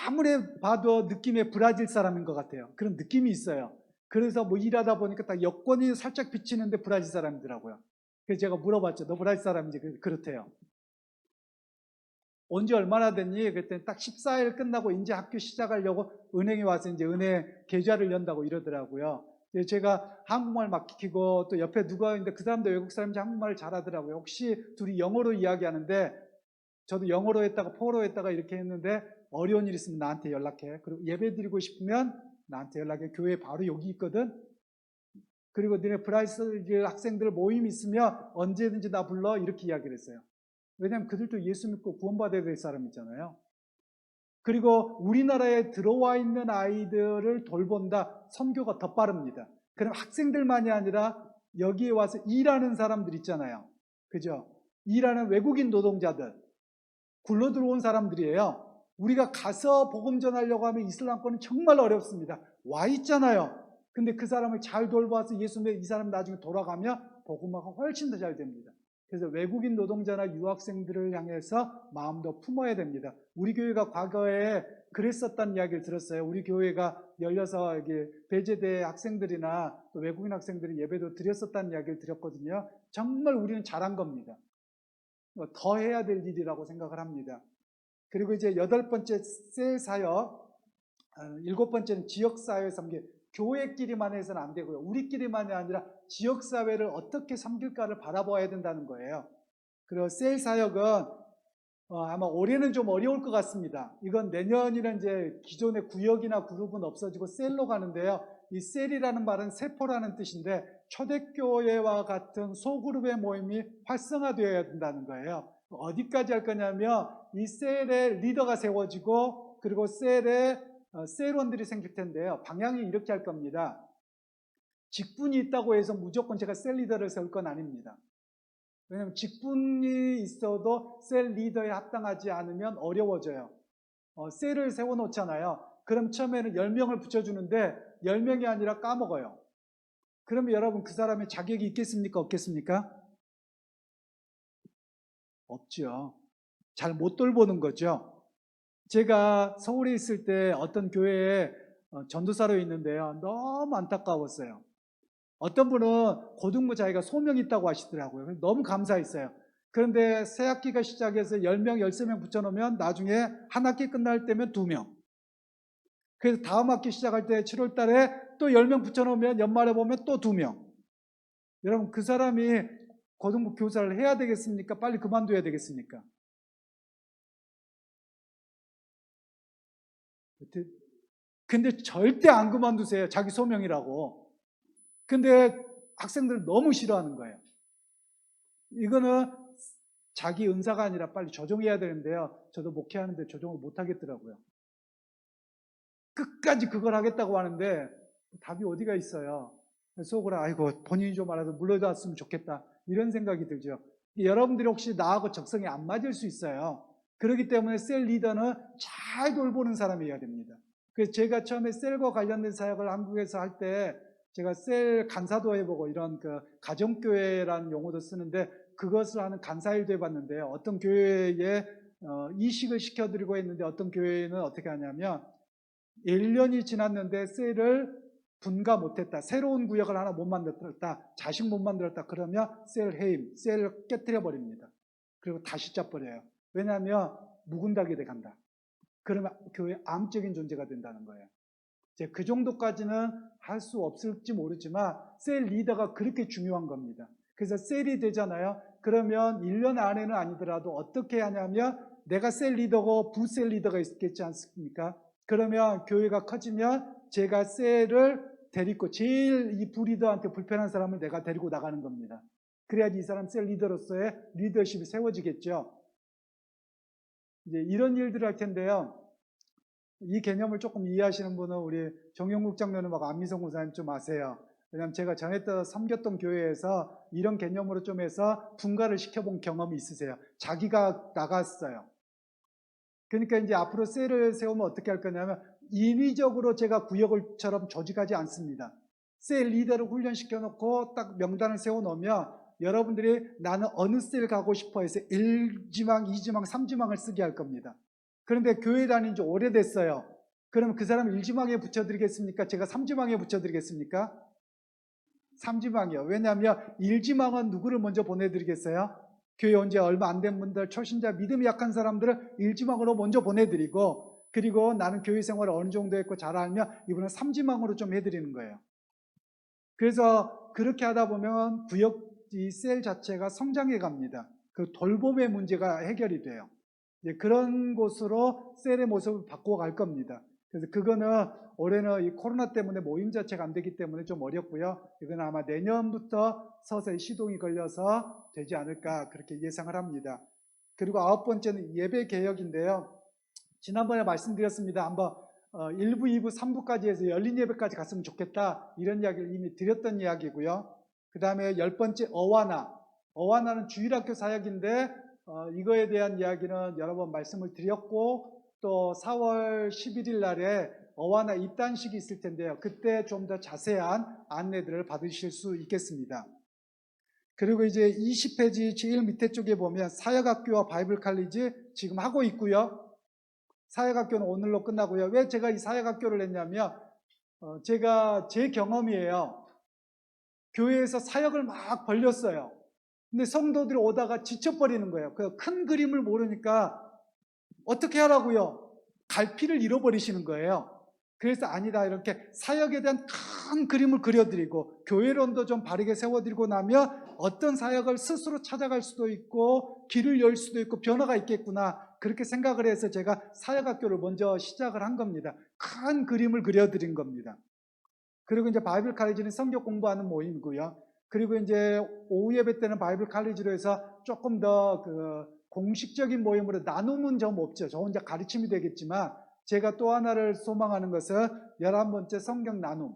Speaker 1: 아무리 봐도 느낌의 브라질 사람인 것 같아요. 그런 느낌이 있어요. 그래서 뭐 일하다 보니까 딱 여권이 살짝 비치는데 브라질 사람이더라고요. 그래서 제가 물어봤죠. 너 브라질 사람인지? 그렇대요. 언제 얼마나 됐니? 그랬더니 딱 14일 끝나고 이제 학교 시작하려고 은행에 와서 이제 은행 계좌를 연다고 이러더라고요. 제가 한국말 맡기고 또 옆에 누가 있는데 그 사람도 외국 사람인지 한국말을 잘하더라고요. 혹시 둘이 영어로 이야기하는데 저도 영어로 했다가 포로 했다가 이렇게 했는데 어려운 일 있으면 나한테 연락해. 그리고 예배 드리고 싶으면 나한테 연락해. 교회 바로 여기 있거든. 그리고 너네 브라질 학생들 모임 있으면 언제든지 나 불러. 이렇게 이야기를 했어요. 왜냐하면 그들도 예수 믿고 구원받아야 될 사람이잖아요. 그리고 우리나라에 들어와 있는 아이들을 돌본다. 선교가 더 빠릅니다. 그럼 학생들만이 아니라 여기에 와서 일하는 사람들 있잖아요. 그죠? 일하는 외국인 노동자들. 굴러 들어온 사람들이에요. 우리가 가서 복음 전하려고 하면 이슬람권은 정말 어렵습니다. 와 있잖아요. 근데 그 사람을 잘 돌봐서 예수 믿는 이 사람 나중에 돌아가면 복음화가 훨씬 더 잘 됩니다. 그래서 외국인 노동자나 유학생들을 향해서 마음도 품어야 됩니다. 우리 교회가 과거에 그랬었다는 이야기를 들었어요. 우리 교회가 열려서 여기 배제대 학생들이나 또 외국인 학생들이 예배도 드렸었다는 이야기를 들었거든요. 정말 우리는 잘한 겁니다. 더 해야 될 일이라고 생각을 합니다. 그리고 이제 8번째 셀 사역, 7번째는 지역사회 섬김. 교회끼리만 해서는 안 되고요. 우리끼리만이 아니라 지역사회를 어떻게 섬길까를 바라봐야 된다는 거예요. 그리고 셀 사역은 아마 올해는 좀 어려울 것 같습니다. 이건 내년이는 이제 기존의 구역이나 그룹은 없어지고 셀로 가는데요. 이 셀이라는 말은 세포라는 뜻인데 초대교회와 같은 소그룹의 모임이 활성화되어야 된다는 거예요. 어디까지 할 거냐면 이 셀에 리더가 세워지고 그리고 셀에 셀원들이 생길 텐데요. 방향이 이렇게 할 겁니다. 직분이 있다고 해서 무조건 제가 셀 리더를 세울 건 아닙니다. 왜냐하면 직분이 있어도 셀 리더에 합당하지 않으면 어려워져요. 셀을 세워놓잖아요. 그럼 처음에는 10명을 붙여주는데 10명이 아니라 까먹어요. 그러면 여러분 그 사람의 자격이 있겠습니까? 없겠습니까? 없죠. 잘 못 돌보는 거죠. 제가 서울에 있을 때 어떤 교회에 전도사로 있는데요. 너무 안타까웠어요. 어떤 분은 고등부 자기가 소명이 있다고 하시더라고요. 너무 감사했어요. 그런데 새 학기가 시작해서 10명, 13명 붙여놓으면 나중에 한 학기 끝날 때면 2명. 그래서 다음 학기 시작할 때 7월 달에 또 10명 붙여놓으면 연말에 보면 또 2명. 여러분, 그 사람이 고등부 교사를 해야 되겠습니까? 빨리 그만둬야 되겠습니까? 근데 절대 안 그만두세요. 자기 소명이라고. 근데 학생들 너무 싫어하는 거예요. 이거는 자기 은사가 아니라 빨리 조정해야 되는데요. 저도 목회하는데 조정을 못 하겠더라고요. 끝까지 그걸 하겠다고 하는데 답이 어디가 있어요. 속으로 아이고 본인이 좀 알아서 물러났으면 좋겠다 이런 생각이 들죠. 여러분들이 혹시 나하고 적성이 안 맞을 수 있어요. 그렇기 때문에 셀 리더는 잘 돌보는 사람이어야 됩니다. 그래서 제가 처음에 셀과 관련된 사역을 한국에서 할 때 제가 셀 간사도 해보고 이런 그 가정교회라는 용어도 쓰는데 그것을 하는 간사일도 해봤는데요. 어떤 교회에 이식을 시켜드리고 했는데 어떤 교회는 어떻게 하냐면 1년이 지났는데 셀을 분가 못했다. 새로운 구역을 하나 못 만들었다. 자식 못 만들었다. 그러면 셀 해임, 셀을 깨뜨려 버립니다. 그리고 다시 짜버려요. 왜냐하면 묵은닥이 돼 간다. 그러면 교회 암적인 존재가 된다는 거예요. 이제 그 정도까지는 할 수 없을지 모르지만 셀 리더가 그렇게 중요한 겁니다. 그래서 셀이 되잖아요. 그러면 1년 안에는 아니더라도 어떻게 하냐면 내가 셀 리더고 부셀 리더가 있겠지 않습니까? 그러면 교회가 커지면 제가 셀을 데리고 제일 이 부리더한테 불편한 사람을 내가 데리고 나가는 겁니다. 그래야지 이 사람 셀 리더로서의 리더십이 세워지겠죠. 이제 이런 일들을 할 텐데요. 이 개념을 조금 이해하시는 분은 우리 정용국 장로님하고 안미성 목사님 좀 아세요. 왜냐하면 제가 전에 섬겼던 교회에서 이런 개념으로 좀 해서 분가를 시켜본 경험이 있으세요. 자기가 나갔어요. 그러니까 이제 앞으로 셀을 세우면 어떻게 할 거냐면 인위적으로 제가 구역을처럼 조직하지 않습니다. 셀 리더를 훈련시켜 놓고 딱 명단을 세워 놓으면 여러분들이 나는 어느 셀 가고 싶어 해서 1지망, 2지망, 3지망을 쓰게 할 겁니다. 그런데 교회 다닌 지 오래됐어요. 그럼 그 사람 1지망에 붙여드리겠습니까? 제가 3지망에 붙여드리겠습니까? 3지망이요. 왜냐하면 1지망은 누구를 먼저 보내드리겠어요? 교회 온 지 얼마 안 된 분들, 초신자, 믿음이 약한 사람들을 1지망으로 먼저 보내드리고 그리고 나는 교회 생활을 어느 정도 했고 잘 알면 이분은 3지망으로 좀 해드리는 거예요. 그래서 그렇게 하다 보면 구역 이 셀 자체가 성장해 갑니다. 그 돌봄의 문제가 해결이 돼요. 그런 곳으로 셀의 모습을 바꿔갈 겁니다. 그래서 그거는 올해는 이 코로나 때문에 모임 자체가 안 되기 때문에 좀 어렵고요. 이건 아마 내년부터 서서히 시동이 걸려서 되지 않을까 그렇게 예상을 합니다. 그리고 9번째는 예배 개혁인데요. 지난번에 말씀드렸습니다. 한번 1부, 2부, 3부까지 해서 열린 예배까지 갔으면 좋겠다. 이런 이야기를 이미 드렸던 이야기고요. 그 다음에 10번째 어와나는 주일학교 사역인데 이거에 대한 이야기는 여러 번 말씀을 드렸고 또 4월 11일 날에 어와나 입단식이 있을 텐데요. 그때 좀 더 자세한 안내들을 받으실 수 있겠습니다. 그리고 이제 20페이지 제일 밑에 쪽에 보면 사역학교와 바이블 칼리지 지금 하고 있고요. 사역학교는 오늘로 끝나고요. 왜 제가 이 사역학교를 했냐면 제가 제 경험이에요. 교회에서 사역을 막 벌렸어요. 근데 성도들이 오다가 지쳐버리는 거예요. 그 큰 그림을 모르니까 어떻게 하라고요? 갈피를 잃어버리시는 거예요. 그래서 아니다 이렇게 사역에 대한 큰 그림을 그려드리고 교회론도 좀 바르게 세워드리고 나면 어떤 사역을 스스로 찾아갈 수도 있고 길을 열 수도 있고 변화가 있겠구나 그렇게 생각을 해서 제가 사역학교를 먼저 시작을 한 겁니다. 큰 그림을 그려드린 겁니다. 그리고 이제 바이블 칼리지는 성경 공부하는 모임이고요. 그리고 이제 오후 예배 때는 바이블 칼리지로 해서 조금 더 그 공식적인 모임으로 나눔은 좀 없죠. 저 혼자 가르침이 되겠지만 제가 또 하나를 소망하는 것은 11번째 성경 나눔.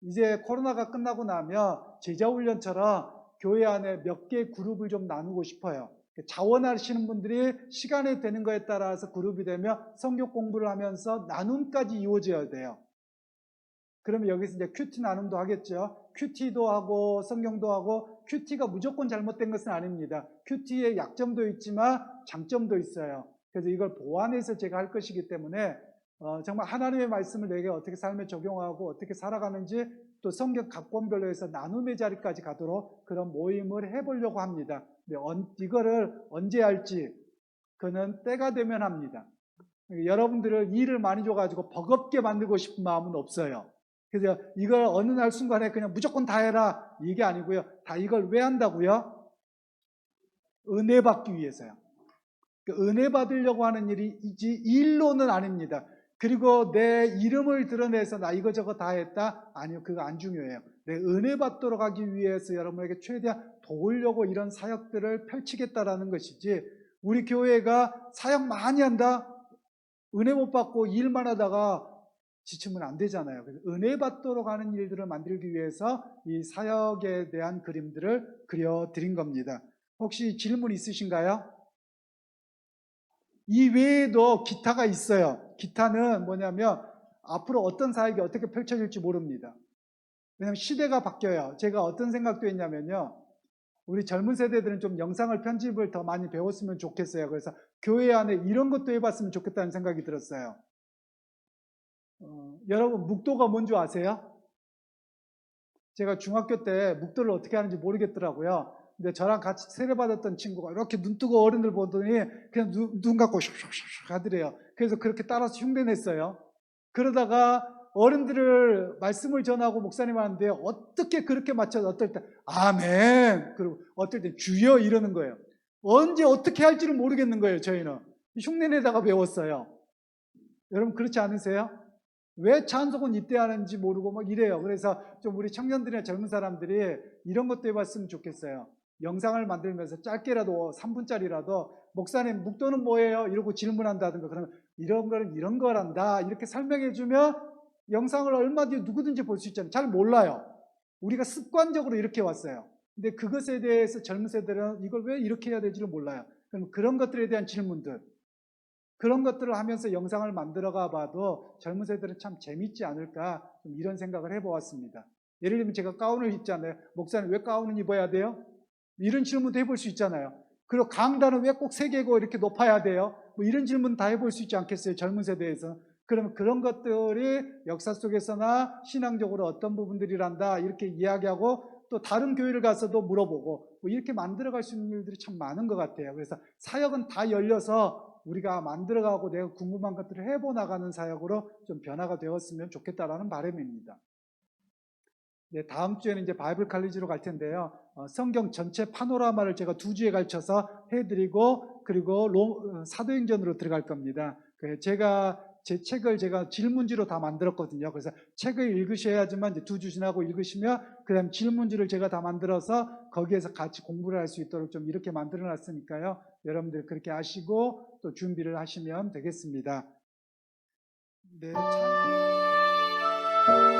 Speaker 1: 이제 코로나가 끝나고 나면 제자훈련처럼 교회 안에 몇 개 그룹을 좀 나누고 싶어요. 자원하시는 분들이 시간이 되는 거에 따라서 그룹이 되면 성경 공부를 하면서 나눔까지 이루어져야 돼요. 그러면 여기서 이제 큐티 나눔도 하겠죠. 큐티도 하고 성경도 하고 큐티가 무조건 잘못된 것은 아닙니다. 큐티의 약점도 있지만 장점도 있어요. 그래서 이걸 보완해서 제가 할 것이기 때문에 정말 하나님의 말씀을 내게 어떻게 삶에 적용하고 어떻게 살아가는지 또 성경 각본별로 해서 나눔의 자리까지 가도록 그런 모임을 해보려고 합니다. 근데 이거를 언제 할지 그는 때가 되면 합니다. 여러분들을 일을 많이 줘가지고 버겁게 만들고 싶은 마음은 없어요. 그래서 이걸 어느 날 순간에 그냥 무조건 다 해라 이게 아니고요. 다 이걸 왜 한다고요? 은혜 받기 위해서요. 은혜 받으려고 하는 일이지 일로는 아닙니다. 그리고 내 이름을 드러내서 나 이거저거 다 했다? 아니요, 그거 안 중요해요. 내 은혜 받도록 하기 위해서 여러분에게 최대한 도우려고 이런 사역들을 펼치겠다라는 것이지, 우리 교회가 사역 많이 한다? 은혜 못 받고 일만 하다가 지치면 안 되잖아요. 그래서 은혜 받도록 하는 일들을 만들기 위해서 이 사역에 대한 그림들을 그려드린 겁니다. 혹시 질문 있으신가요? 이 외에도 기타가 있어요. 기타는 뭐냐면 앞으로 어떤 사역이 어떻게 펼쳐질지 모릅니다. 왜냐하면 시대가 바뀌어요. 제가 어떤 생각도 했냐면요, 우리 젊은 세대들은 좀 영상을 편집을 더 많이 배웠으면 좋겠어요. 그래서 교회 안에 이런 것도 해봤으면 좋겠다는 생각이 들었어요. 여러분 묵도가 뭔지 아세요? 제가 중학교 때 묵도를 어떻게 하는지 모르겠더라고요. 근데 저랑 같이 세례받았던 친구가 이렇게 눈 뜨고 어른들 보더니 그냥 눈 감고 슉슉슉 하더래요. 그래서 그렇게 따라서 흉내냈어요. 그러다가 어른들을 말씀을 전하고 목사님 하는데 어떻게 그렇게 맞춰서 어떨 때 아멘, 그리고 어떨 때 주여 이러는 거예요. 언제 어떻게 할지를 모르겠는 거예요. 저희는 흉내내다가 배웠어요. 여러분 그렇지 않으세요? 왜 찬송은 이때 하는지 모르고 막 이래요. 그래서 좀 우리 청년들이나 젊은 사람들이 이런 것도 해봤으면 좋겠어요. 영상을 만들면서 짧게라도 3분짜리라도 목사님 묵도는 뭐예요? 이러고 질문한다든가, 그러면 이런 거는 이런 거란다 이렇게 설명해주면 영상을 얼마 뒤에 누구든지 볼 수 있잖아요. 잘 몰라요. 우리가 습관적으로 이렇게 왔어요. 근데 그것에 대해서 젊은 세대들은 이걸 왜 이렇게 해야 될지를 몰라요. 그럼 그런 것들에 대한 질문들, 그런 것들을 하면서 영상을 만들어가 봐도 젊은 세대들은 참 재밌지 않을까, 좀 이런 생각을 해보았습니다. 예를 들면 제가 가운을 입잖아요. 목사님 왜 가운을 입어야 돼요? 이런 질문도 해볼 수 있잖아요. 그리고 강단은 왜 꼭 3개고 이렇게 높아야 돼요? 뭐 이런 질문 다 해볼 수 있지 않겠어요? 젊은 세대에서. 그러면 그런 것들이 역사 속에서나 신앙적으로 어떤 부분들이란다 이렇게 이야기하고, 또 다른 교회를 가서도 물어보고 뭐 이렇게 만들어갈 수 있는 일들이 참 많은 것 같아요. 그래서 사역은 다 열려서 우리가 만들어가고 내가 궁금한 것들을 해보나가는 사역으로 좀 변화가 되었으면 좋겠다라는 바람입니다. 네, 다음 주에는 이제 바이블 칼리지로 갈 텐데요. 성경 전체 파노라마를 제가 2주에 걸쳐서 해드리고, 그리고 사도행전으로 들어갈 겁니다. 제가 제 책을 제가 질문지로 다 만들었거든요. 그래서 책을 읽으셔야지만 이제 2주 지나고 읽으시면 그다음 질문지를 제가 다 만들어서 거기에서 같이 공부를 할 수 있도록 좀 이렇게 만들어 놨으니까요. 여러분들 그렇게 하시고 또 준비를 하시면 되겠습니다. 네, 참...